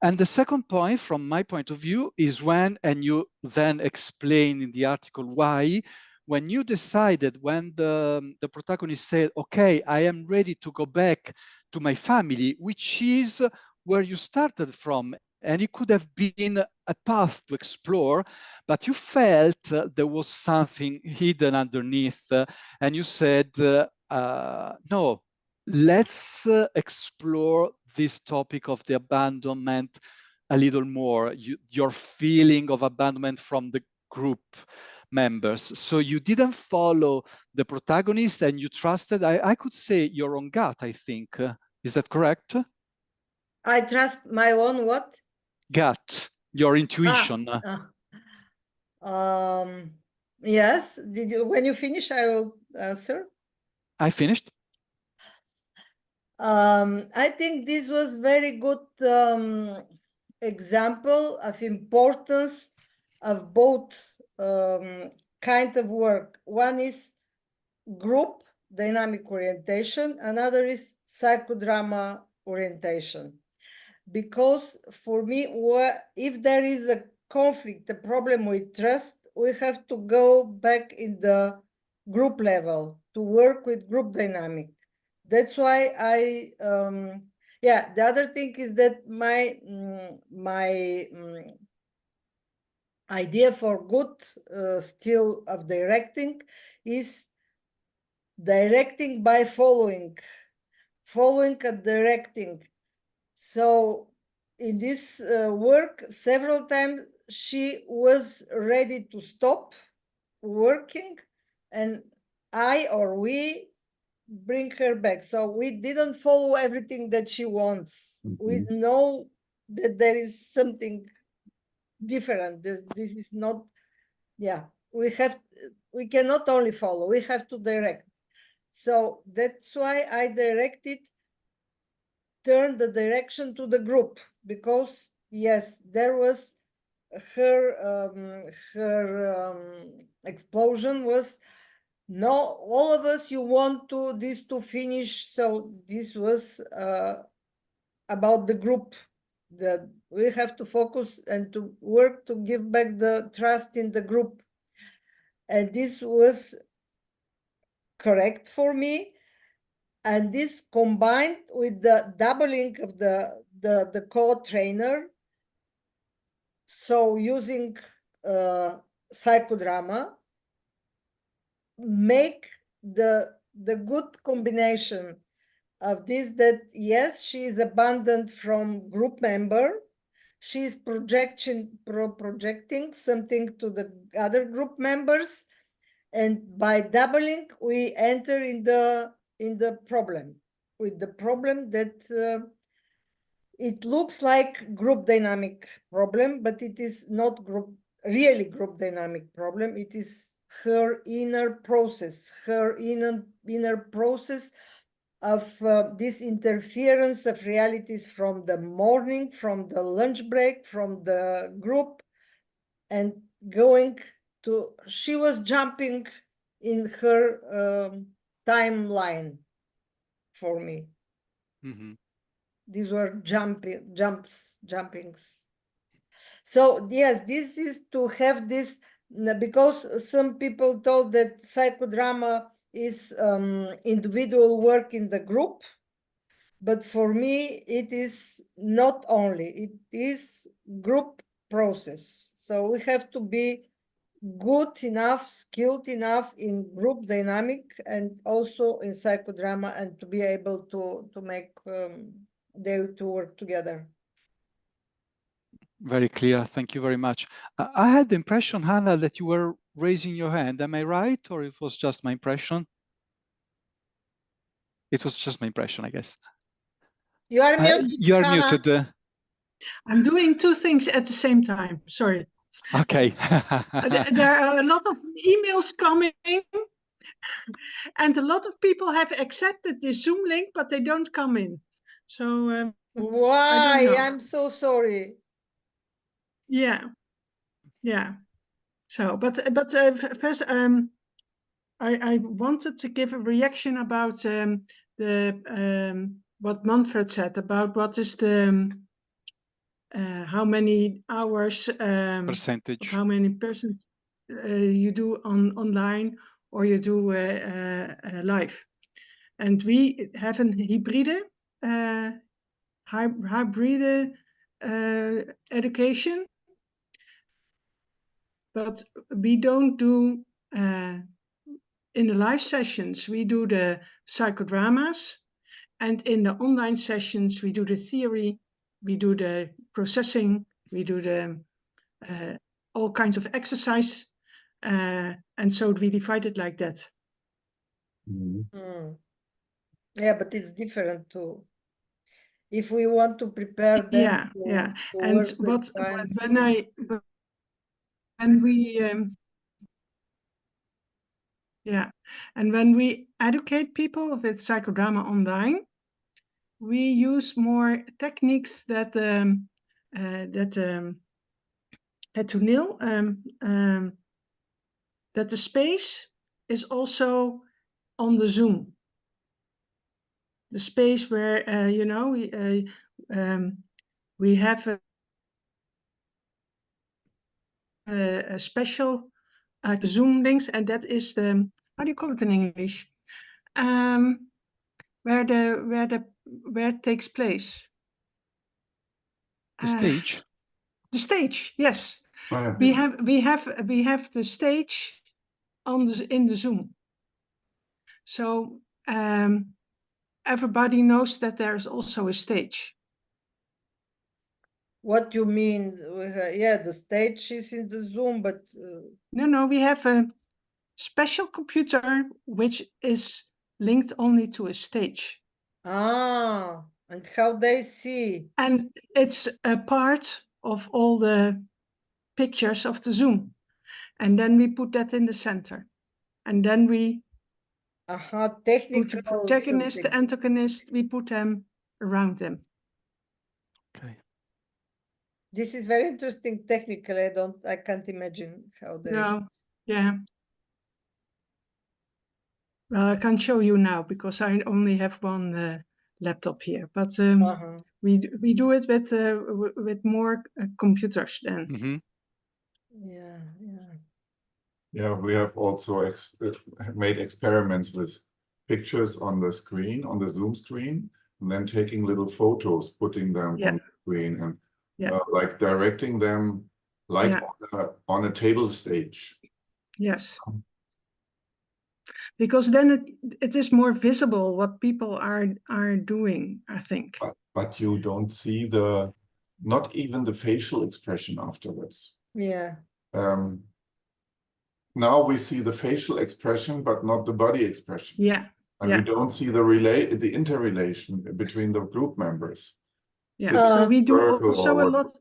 [SPEAKER 1] And the second point, from my point of view, is when, and you then explain in the article why, when you decided, when the protagonist said, okay, I am ready to go back to my family, which is where you started from and it could have been a path to explore, but you felt there was something hidden underneath, and you said, no, let's explore this topic of the abandonment a little more, your feeling of abandonment from the group members. So you didn't follow the protagonist, and you trusted, I could say, your own gut, I think. Is that correct?
[SPEAKER 3] I trust my own what?
[SPEAKER 1] Gut, your intuition.
[SPEAKER 3] Yes. Did you, when you finish, I will answer.
[SPEAKER 1] I finished.
[SPEAKER 3] I think this was very good example of importance of both kind of work. One is group dynamic orientation, another is psychodrama orientation. Because for me, if there is a conflict, a problem with trust, we have to go back in the group level to work with group dynamic. That's why the other thing is that my idea for good style of directing is directing by following and directing. So in this work, several times she was ready to stop working, and I or we bring her back. So we didn't follow everything that she wants. We know that there is something different. This is not, we cannot only follow, we have to direct. So that's why I directed, turn the direction to the group, because yes, there was her explosion was, no, all of us, you want to this to finish. So this was about the group, that we have to focus and to work to give back the trust in the group. And this was correct for me. And this combined with the doubling of the co-trainer, so using psychodrama, make the good combination of this, that yes, she is abandoned from group member, she is projecting something to the other group members, and by doubling we enter in the problem, with the problem that it looks like group dynamic problem, but it is not really group dynamic problem. It is her inner process, of this interference of realities from the morning, from the lunch break, from the group, and going to, she was jumping in her timeline for me. These were jumpings. So yes, this is to have this, because some people thought that psychodrama is individual work in the group, but for me it is not only, it is group process. So we have to be good enough, skilled enough in group dynamic and also in psychodrama, and to be able to make them to work together.
[SPEAKER 1] Very clear. Thank you very much. I had the impression, Hannah, that you were raising your hand. Am I right? Or it was just my impression? It was just my impression, I guess.
[SPEAKER 3] You are muted.
[SPEAKER 1] You are
[SPEAKER 3] Hannah.
[SPEAKER 1] muted.
[SPEAKER 5] I'm doing two things at the same time. Sorry.
[SPEAKER 1] Okay.
[SPEAKER 5] There are a lot of emails coming, and a lot of people have accepted this Zoom link, but they don't come in. So
[SPEAKER 3] why? I'm so sorry.
[SPEAKER 5] Yeah. So, but first, I wanted to give a reaction about what Manfred said about what is the how many hours
[SPEAKER 1] percentage,
[SPEAKER 5] how many percent you do online or you do live, and we have a hybride education, but we don't do in the live sessions. We do the psychodramas, and in the online sessions we do the theory, we do the processing, we do the all kinds of exercise, and so we divide it like that.
[SPEAKER 3] Yeah, but it's different too. If we want to prepare them
[SPEAKER 5] Yeah,
[SPEAKER 3] to,
[SPEAKER 5] yeah.
[SPEAKER 3] to
[SPEAKER 5] And
[SPEAKER 3] work with
[SPEAKER 5] what
[SPEAKER 3] clients.
[SPEAKER 5] when we yeah, and when we educate people with psychodrama online, we use more techniques that het toneel, that the space is also on the Zoom. The space where you know we have a special Zoom links, and that is the, how do you call it in English? Where it takes place.
[SPEAKER 1] The stage.
[SPEAKER 5] The stage, yes.
[SPEAKER 2] Oh, yeah.
[SPEAKER 5] We have the stage in the Zoom. So everybody knows that there's also a stage.
[SPEAKER 3] What you mean? Yeah, the stage is in the Zoom, but
[SPEAKER 5] No, we have a special computer which is linked only to a stage.
[SPEAKER 3] and how they see.
[SPEAKER 5] And it's a part of all the pictures of the Zoom. And then we put that in the center. And then we put the
[SPEAKER 3] Technical
[SPEAKER 5] protagonist, the
[SPEAKER 3] something.
[SPEAKER 5] antagonist, we put them around them.
[SPEAKER 1] Okay.
[SPEAKER 3] This is very interesting technically. I can't imagine how they.
[SPEAKER 5] No, yeah. Well, I can't show you now because I only have one laptop here. But we do it with more computers then.
[SPEAKER 1] Mm-hmm.
[SPEAKER 3] Yeah, yeah.
[SPEAKER 2] Yeah, we have also made experiments with pictures on the screen, on the Zoom screen, and then taking little photos, putting them on the screen, and like directing them like on a table stage.
[SPEAKER 5] Yes. Because then it is more visible what people are doing, I think.
[SPEAKER 2] But you don't see not even the facial expression afterwards.
[SPEAKER 3] Yeah.
[SPEAKER 2] Now we see the facial expression, but not the body expression.
[SPEAKER 5] Yeah.
[SPEAKER 2] And we don't see the interrelation between the group members.
[SPEAKER 5] Yeah. So we do also a lot.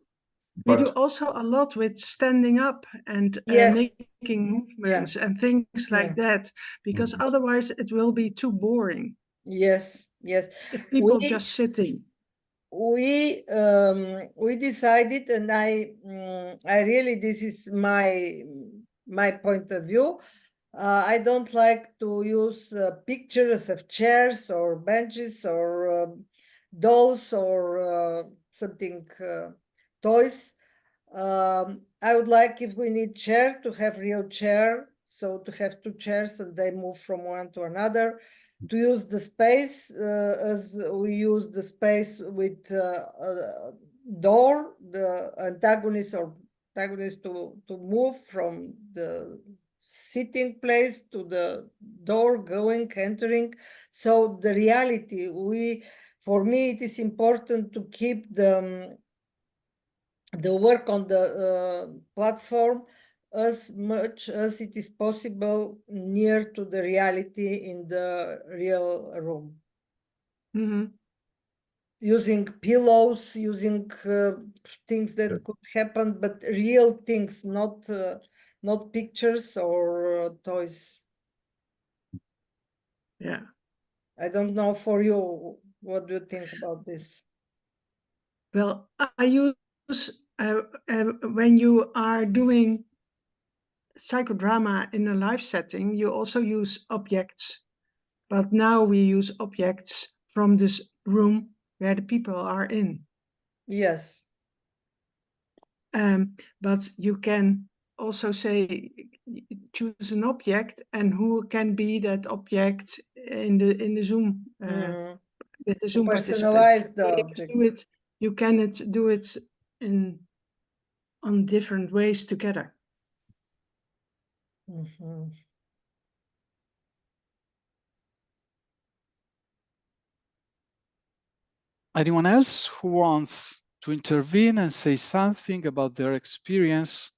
[SPEAKER 5] We do
[SPEAKER 2] But
[SPEAKER 5] also a lot with standing up and making movements and things like that, because otherwise it will be too boring.
[SPEAKER 3] Yes, yes.
[SPEAKER 5] If people just sitting.
[SPEAKER 3] We decided, and I really, this is my point of view. I don't like to use pictures of chairs or benches or dolls or something toys. I would like, if we need chair, to have real chair, so to have two chairs and they move from one to another, to use the space as we use the space with door, the antagonist or protagonist to move from the sitting place to the door, going, entering. So the reality, for me, it is important to keep the work on the platform as much as it is possible near to the reality in the real room.
[SPEAKER 5] Mm-hmm.
[SPEAKER 3] Using pillows, using things that could happen, but real things, not pictures or toys.
[SPEAKER 5] Yeah.
[SPEAKER 3] I don't know for you, what do you think about this?
[SPEAKER 5] Well, I use when you are doing psychodrama in a live setting, you also use objects. But now we use objects from this room where the people are in.
[SPEAKER 3] Yes.
[SPEAKER 5] But you can also say, choose an object, and who can be that object in the Zoom with the Zoom participant.
[SPEAKER 3] Personalize the
[SPEAKER 5] So
[SPEAKER 3] object.
[SPEAKER 5] do it You cannot do it on different ways together.
[SPEAKER 3] Mhm.
[SPEAKER 1] Anyone else who wants to intervene and say something about their experience?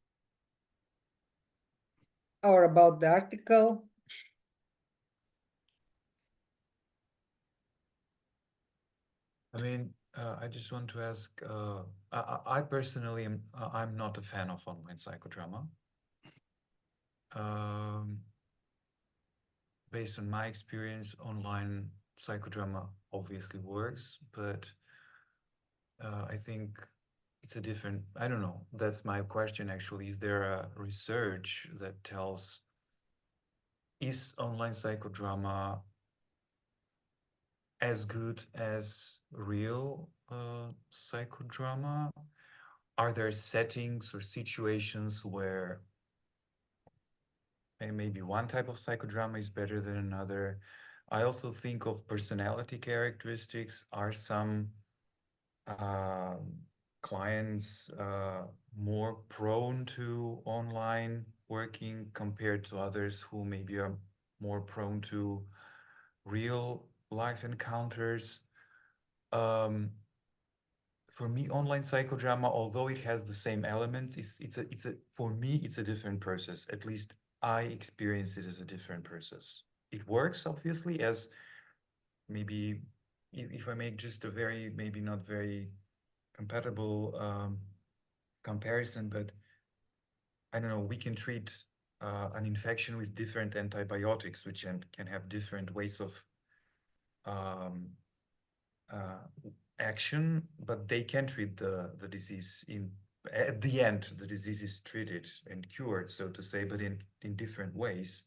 [SPEAKER 3] Or about the article?
[SPEAKER 4] I mean, I just want to ask, I personally am, I'm not a fan of online psychodrama. Based on my experience, online psychodrama obviously works, but I think it's a different, I don't know, that's my question actually. Is there a research that tells, is online psychodrama as good as real psychodrama? Are there settings or situations where maybe one type of psychodrama is better than another? I also think of personality characteristics. Are some clients more prone to online working compared to others who maybe are more prone to real life encounters? For me, online psychodrama, although it has the same elements, for me, it's a different process. At least I experience it as a different process. It works, obviously, as maybe if I make just a very, maybe not very compatible comparison, but I don't know, we can treat an infection with different antibiotics, which can have different ways of action, but they can treat the disease at the end, the disease is treated and cured, so to say, but in different ways.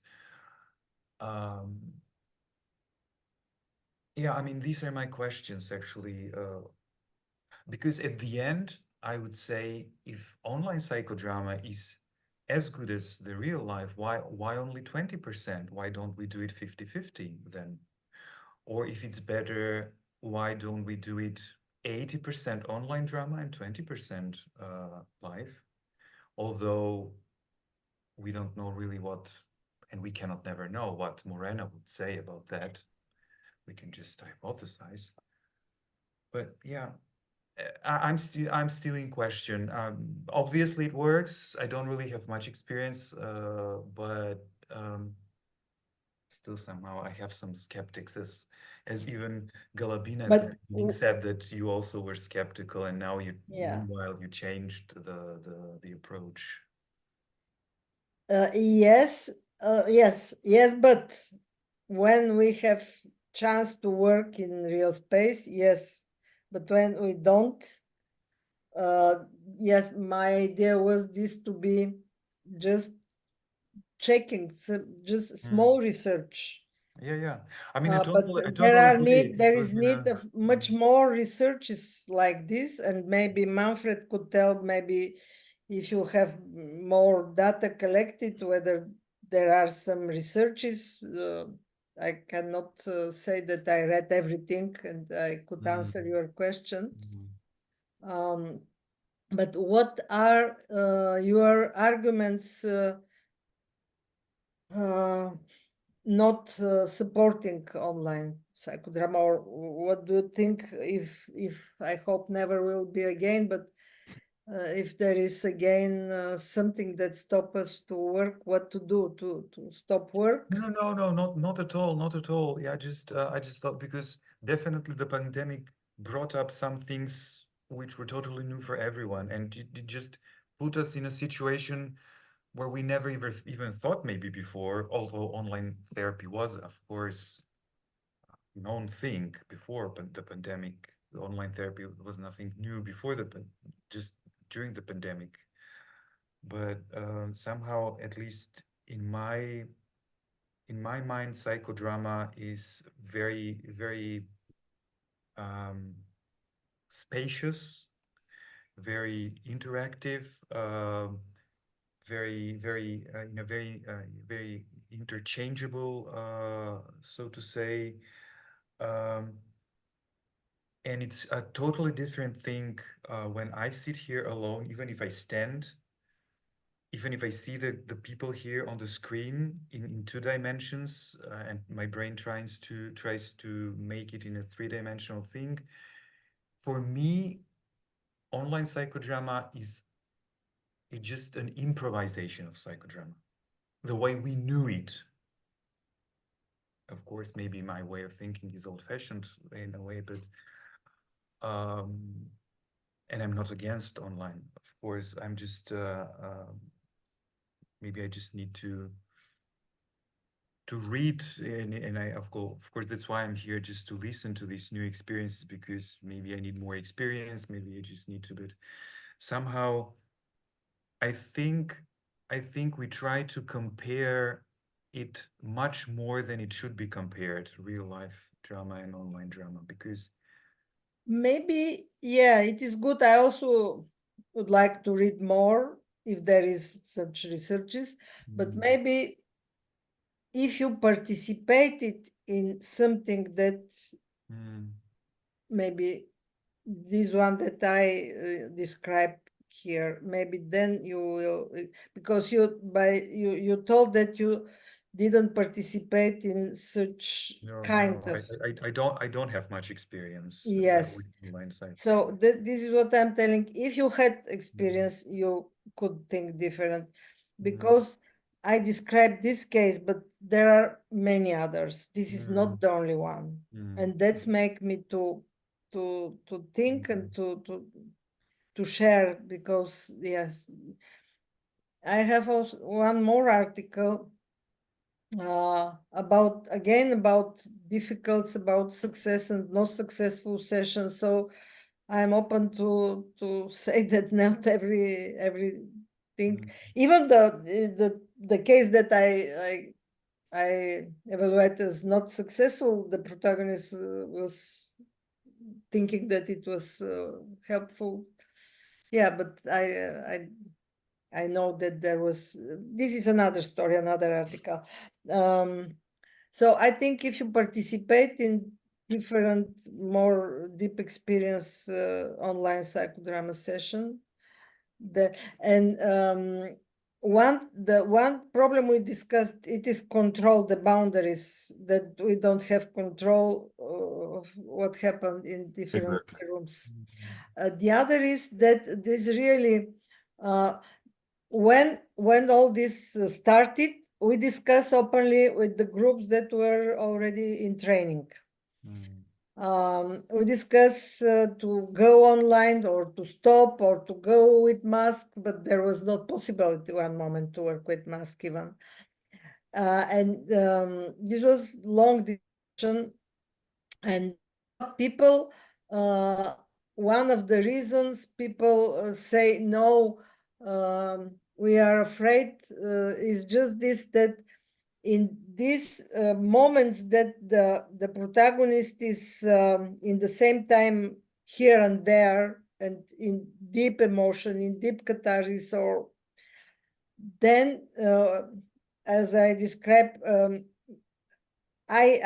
[SPEAKER 4] Yeah, I mean, these are my questions actually, because at the end, I would say if online psychodrama is as good as the real life, why only 20%? Why don't we do it 50-50 then? Or if it's better, why don't we do it 80% online drama and 20% live? Although we don't know really what, and we cannot never know what Morena would say about that. We can just hypothesize. But yeah, I'm still in question. Obviously it works. I don't really have much experience, but still somehow I have some skeptics, as even Galabina at
[SPEAKER 3] But
[SPEAKER 4] the beginning said that you also were skeptical, and now you
[SPEAKER 3] yeah.
[SPEAKER 4] meanwhile you changed the approach.
[SPEAKER 3] Yes, yes, but when we have chance to work in real space, yes, but when we don't, yes, my idea was this to be just checking, just small research.
[SPEAKER 4] Yeah. I mean,
[SPEAKER 3] But
[SPEAKER 4] I
[SPEAKER 3] there
[SPEAKER 4] totally
[SPEAKER 3] are
[SPEAKER 4] agree.
[SPEAKER 3] there is need of much more researches like this, and maybe Manfred could tell, maybe if you have more data collected, whether there are some researches. I cannot say that I read everything and I could answer your question. But what are your arguments not supporting online psychodrama, or what do you think, if I hope never will be again, but if there is again something that stop us to work, what to do to stop work?
[SPEAKER 4] No, not at all, not at all. Yeah, I just thought, because definitely the pandemic brought up some things which were totally new for everyone, and it just put us in a situation where we never even thought maybe before, although online therapy was, of course, a known thing before, but the pandemic, the online therapy was nothing new before just during the pandemic. But somehow, at least in my mind, psychodrama is very spacious, very interactive, very interchangeable, so to say. And it's a totally different thing when I sit here alone, even if I stand, even if I see the people here on the screen in 2 dimensions, and my brain tries to make it in a 3-dimensional thing. For me, online psychodrama is just an improvisation of psychodrama, the way we knew it. Of course, maybe my way of thinking is old-fashioned in a way, but and I'm not against online. Of course, I'm just maybe I just need to read, and I of course that's why I'm here, just to listen to these new experiences, because maybe I need more experience, maybe I just need to, but somehow I think we try to compare it much more than it should be compared, real life drama and online drama, because
[SPEAKER 3] Maybe, yeah, it is good. I also would like to read more if there is such researches, but maybe if you participated in something that maybe this one that I described here, maybe then you will, because you told that you didn't participate in such kind of.
[SPEAKER 4] I don't have much experience
[SPEAKER 3] Yes.
[SPEAKER 4] with online sites.
[SPEAKER 3] So this is what I'm telling. If you had experience, you could think different, because I described this case, but there are many others. This is not the only one, and that's make me to think and to share, because yes, I have also one more article about difficulties, about success and not successful sessions. So I'm open to say that not everything, even the case that I evaluate as not successful, the protagonist was thinking that it was helpful. Yeah, but I know that there was, this is another story, another article. So I think if you participate in different, more deep experience online psychodrama session, the one problem we discussed, it is control the boundaries, that we don't have control of what happened in different rooms. The other is that this really, when all this started, we discussed openly with the groups that were already in training. We discussed to go online or to stop or to go with mask, but there was not possibility one moment to work with mask even. And this was long discussion, and what people, one of the reasons people say no, we are afraid, is just this, that in these moments that the protagonist is in the same time here and there, and in deep emotion, in deep catharsis, or then as I described, I'm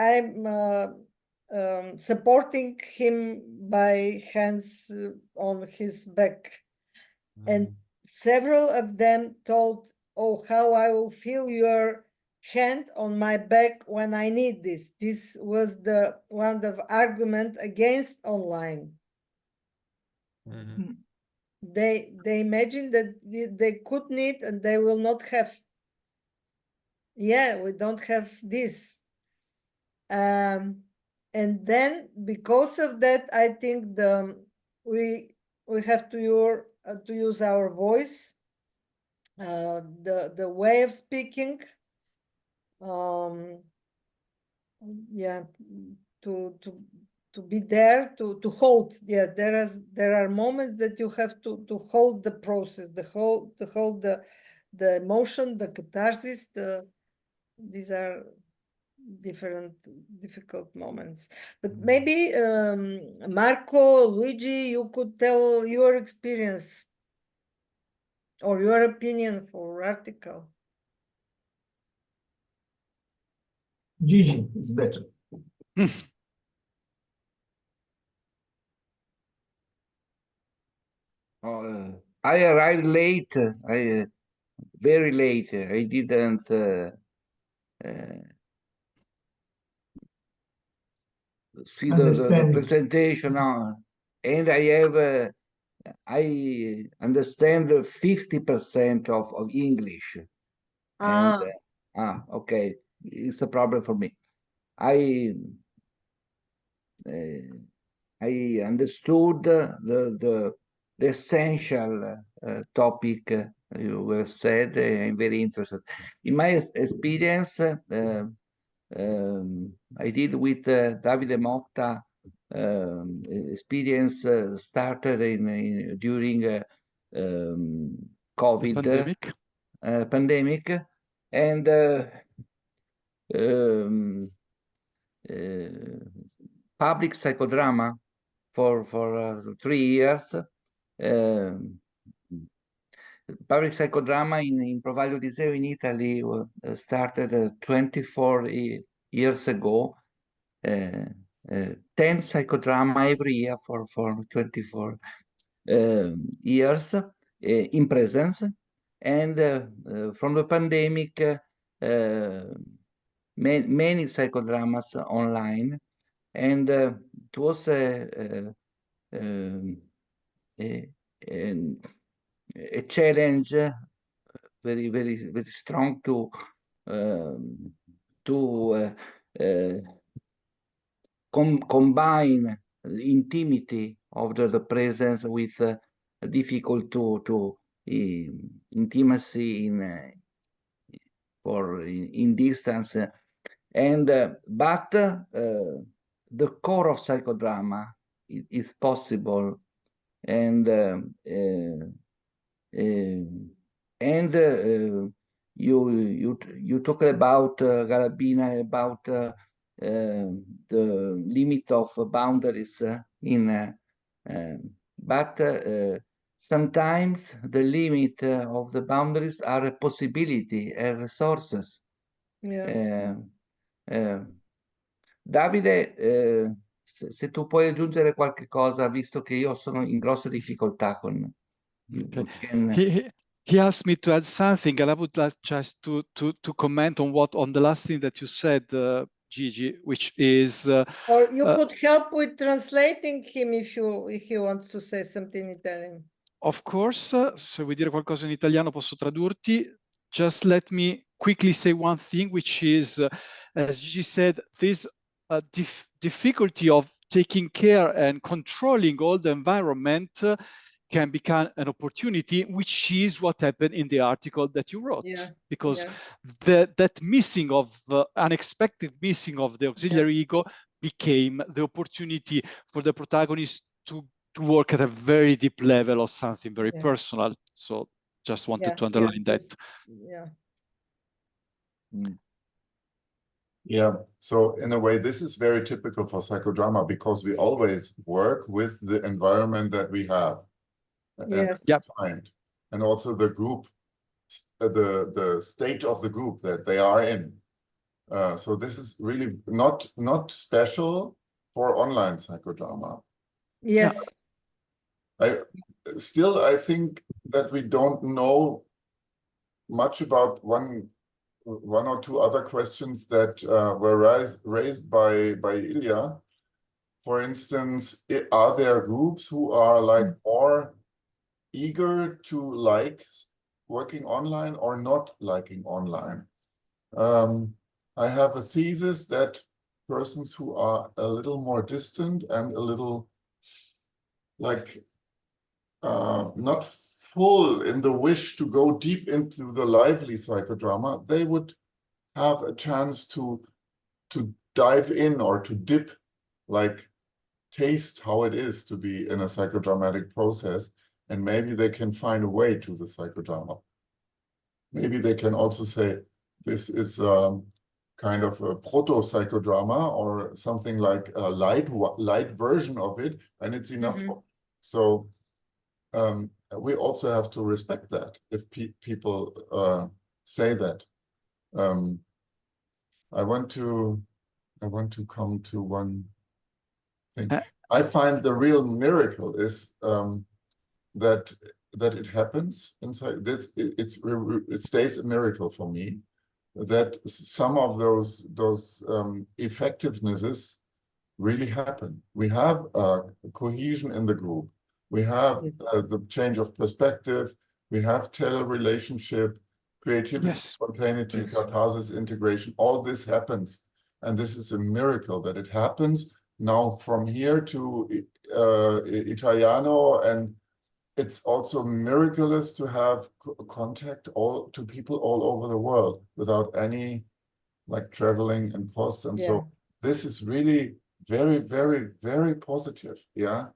[SPEAKER 3] supporting him by hands on his back, and several of them told, oh, how I will feel your hand on my back when I need this. This was the one of argument against online. They imagine that they could need and they will not have. Yeah, we don't have this. And then because of that, I think we have to use our voice, the way of speaking, yeah, to be there, to hold. Yeah, there are moments that you have to hold the process, to hold the emotion, the catharsis. These are difficult moments. But maybe Marco, Luigi, you could tell your experience or your opinion for article.
[SPEAKER 6] Gigi is better. I arrived late. Very late. I didn't see the presentation now, and I have I understand 50% of English. And okay, it's a problem for me. I understood the essential topic you were said. I'm very interested. In my experience, I did with Davide Motta. Experience started during COVID pandemic, and public psychodrama for 3 years. Public psychodrama in Provaglio di Seo in Italy started 24 years ago. 10 psychodrama every year for 24 years in presence, and from the pandemic, many psychodramas online, and it was a challenge, very strong to combine the intimity of the presence with difficult to intimacy in distance, and but the core of psychodrama is possible, and you talked about Galabina, about the limit of boundaries but sometimes the limit of the boundaries are a possibility and resources. Davide, se tu puoi aggiungere qualche cosa, visto che io sono in grossa difficoltà con...
[SPEAKER 1] He asked me to add something, and I would like just to comment on the last thing that you said, Gigi, which is...
[SPEAKER 3] or you could help with translating him if he wants to say something in Italian.
[SPEAKER 1] Of course, se vuoi dire qualcosa in italiano posso tradurti. Just let me quickly say one thing, which is, as Gigi said, this difficulty of taking care and controlling all the environment can become an opportunity, which is what happened in the article that you wrote. Because that missing of, unexpected missing of the auxiliary ego became the opportunity for the protagonist to work at a very deep level of something very personal. So just wanted to underline that.
[SPEAKER 2] Yeah, so in a way, this is very typical for psychodrama, because we always work with the environment that we have. And also the group, the state of the group that they are in. So this is really not special for online psychodrama. I think that we don't know much about one or two other questions that were raised by Ilya. For instance, are there groups who are like more eager to like working online or not liking online? I have a thesis that persons who are a little more distant and a little like not full in the wish to go deep into the lively psychodrama, they would have a chance to dive in or to dip, like taste how it is to be in a psychodramatic process, and maybe they can find a way to the psychodrama. Maybe they can also say, this is kind of a proto-psychodrama or something like a light version of it, and it's enough. So we also have to respect that if people say that. I want to come to one thing. I find the real miracle is that that it happens inside. It stays a miracle for me that some of those effectivenesses really happen. We have cohesion in the group. We have the change of perspective. We have tele-relationship, creativity,
[SPEAKER 1] Yes.
[SPEAKER 2] spontaneity, catharsis, integration. All this happens. And this is a miracle that it happens now from here to Italiano. And it's also miraculous to have contact to people all over the world without any like traveling and costs. And so this is really very, very, very positive. Yeah.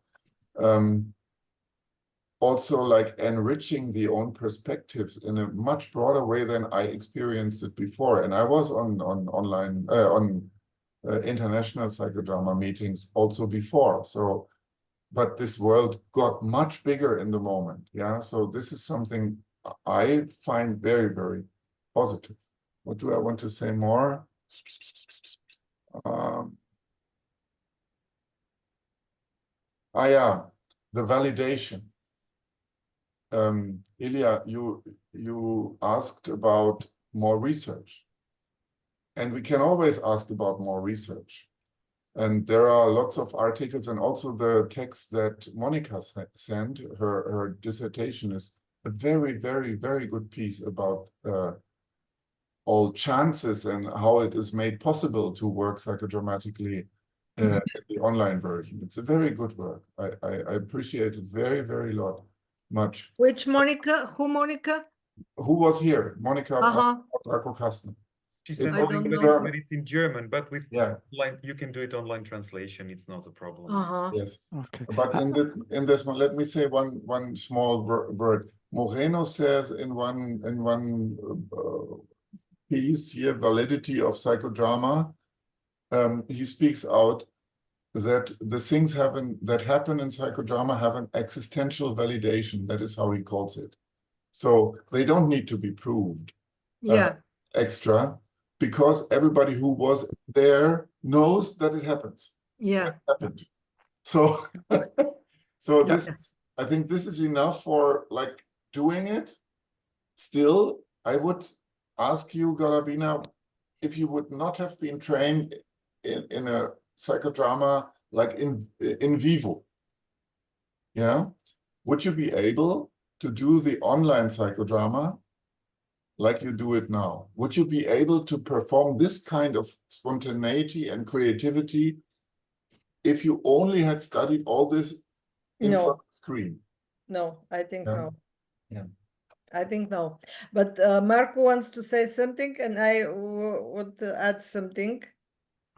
[SPEAKER 2] Also like enriching the own perspectives in a much broader way than I experienced it before. And I was on online, international psychodrama meetings also before. So, but this world got much bigger in the moment. Yeah. So this is something I find very, very positive. What do I want to say more? Yeah, the validation. Ilya, you asked about more research, and we can always ask about more research. And there are lots of articles, and also the text that Monica sent, her dissertation is a very, very, very good piece about all chances and how it is made possible to work psychodramatically in the online version. It's a very good work. I appreciate it very, very much.
[SPEAKER 3] Which Monica? Who Monica?
[SPEAKER 2] Who was here? Monica Kastner.
[SPEAKER 4] She said
[SPEAKER 3] I don't know.
[SPEAKER 4] but it's in German, but with online, you can do it online translation. It's not a problem.
[SPEAKER 2] Yes.
[SPEAKER 1] Okay.
[SPEAKER 2] But in this one, let me say one small word. Moreno says in one piece here, Validity of Psychodrama, he speaks out that the things that happen in psychodrama have an existential validation. That is how he calls it. So they don't need to be proved extra, because everybody who was there knows that it happens.
[SPEAKER 3] Yeah.
[SPEAKER 2] It happened. So, so this, I think this is enough for like doing it. Still, I would ask you, Galabina, if you would not have been trained in a psychodrama like in vivo, yeah, would you be able to do the online psychodrama like you do it now? Would you be able to perform this kind of spontaneity and creativity if you only had studied all this in front of the screen?
[SPEAKER 3] No, I think no.
[SPEAKER 2] Yeah.
[SPEAKER 3] I think no. But Marco wants to say something, and I want to add something.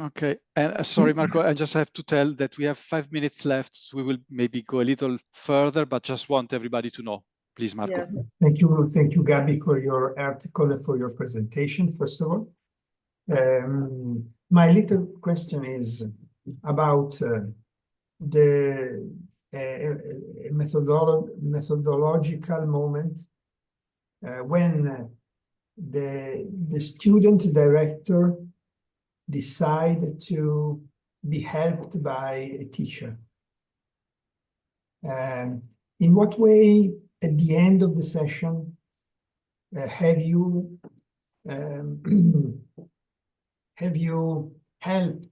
[SPEAKER 1] Okay, and sorry, Marco, I just have to tell that we have 5 minutes left. So we will maybe go a little further, but just want everybody to know. Please, Marco.
[SPEAKER 3] Yes.
[SPEAKER 7] Thank you, Gabi, for your article and for your presentation, first of all. My little question is about the methodological moment when the student director decide to be helped by a teacher. In what way, at the end of the session, have you helped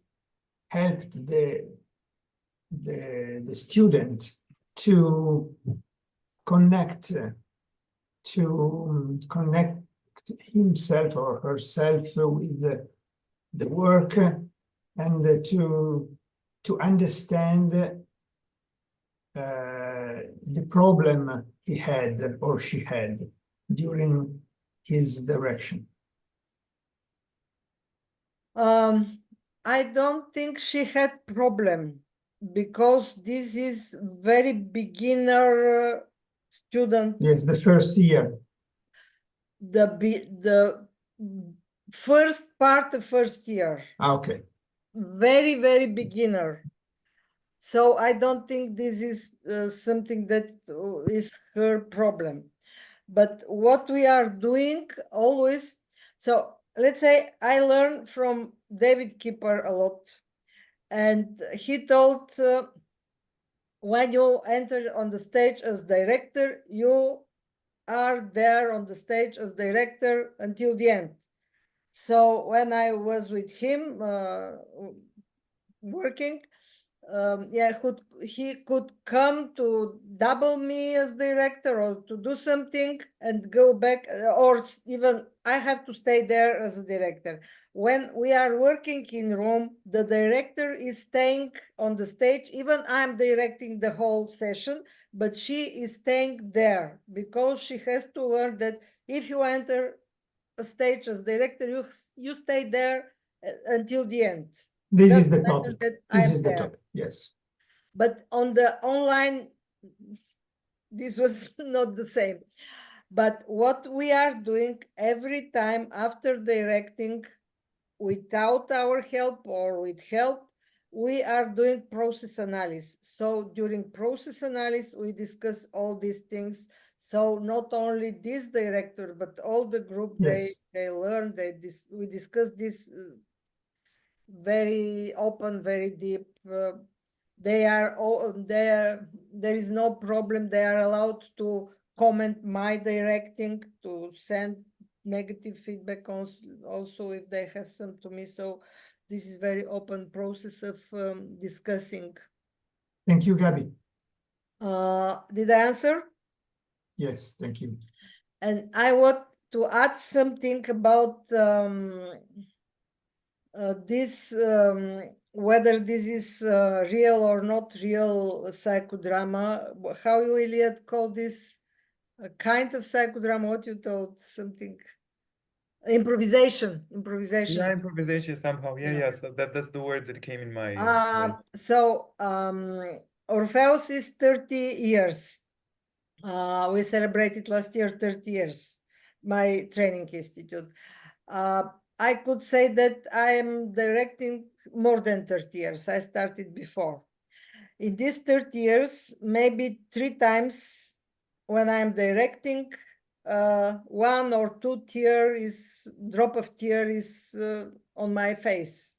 [SPEAKER 7] the student to connect himself or herself with the work, and to understand the problem he had or she had during his direction?
[SPEAKER 3] I don't think she had problem, because this is very beginner student.
[SPEAKER 7] Yes, the first year.
[SPEAKER 3] The first part of first year.
[SPEAKER 7] Okay.
[SPEAKER 3] Very, very beginner. So I don't think this is something that is her problem. But what we are doing always, so let's say I learned from David Kipper a lot, and he told when you enter on the stage as director, you are there on the stage as director until the end. So when I was with him working, yeah, he could come to double me as director or to do something and go back, or even I have to stay there as a director. When we are working in room, the director is staying on the stage. Even I'm directing the whole session, but she is staying there because she has to learn that if you enter a stage as director, you stay there until the end.
[SPEAKER 7] This is
[SPEAKER 3] Doesn't
[SPEAKER 7] the
[SPEAKER 3] matter
[SPEAKER 7] topic.
[SPEAKER 3] that
[SPEAKER 7] This
[SPEAKER 3] I'm
[SPEAKER 7] is the
[SPEAKER 3] there.
[SPEAKER 7] topic. Yes.
[SPEAKER 3] But on the online, this was not the same. But what we are doing every time after directing, without our help or with help, we are doing process analysis. So during process analysis, we discuss all these things. So not only this director, but all the group,
[SPEAKER 7] Yes.
[SPEAKER 3] they learn, we discuss this very open, very deep. There is no problem. They are allowed to comment my directing, to send negative feedback also if they have some to me. So this is very open process of discussing.
[SPEAKER 7] Thank you, Gabi.
[SPEAKER 3] Did I answer?
[SPEAKER 7] Yes, thank you.
[SPEAKER 3] And I want to add something about this, whether this is real or not real psychodrama. How you, Iliad, call this a kind of psychodrama? What you told, something improvisation.
[SPEAKER 4] Yeah, improvisation somehow. Yeah,
[SPEAKER 3] Yeah.
[SPEAKER 4] yeah. So that's the word that came in my mind.
[SPEAKER 3] So Orpheus is 30 years. We celebrated last year 30 years, my training institute. I could say that I am directing more than 30 years. I started before. In these 30 years, maybe 3 times when I'm directing, 1 or 2 drop of tear is on my face.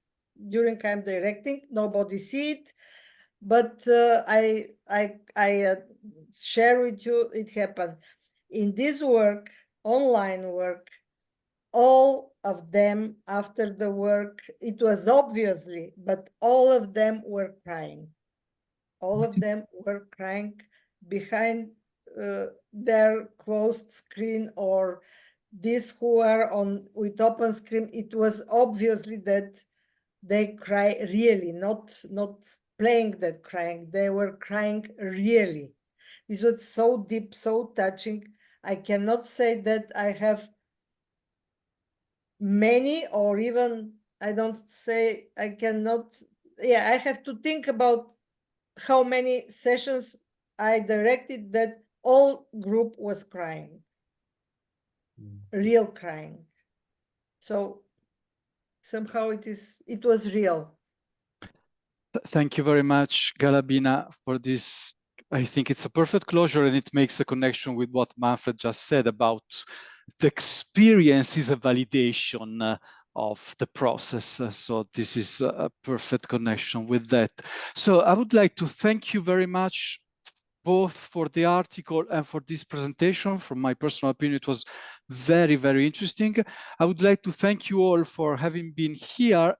[SPEAKER 3] During I'm directing, nobody see it, but I share with you, it happened. In this work, online work, all of them after the work, it was obviously, but all of them were crying. All of them were crying behind their closed screen, or these who are on with open screen. It was obviously that they cry really, not playing that crying. They were crying really. This was so deep, so touching. I cannot say that I have many, or even I don't say I cannot. Yeah, I have to think about how many sessions I directed that all group was crying, real crying. So somehow it was real.
[SPEAKER 1] Thank you very much, Galabina, for this. I think it's a perfect closure, and it makes a connection with what Manfred just said about the experience is a validation of the process. So this is a perfect connection with that. So I would like to thank you very much both for the article and for this presentation. From my personal opinion, it was very, very interesting. I would like to thank you all for having been here.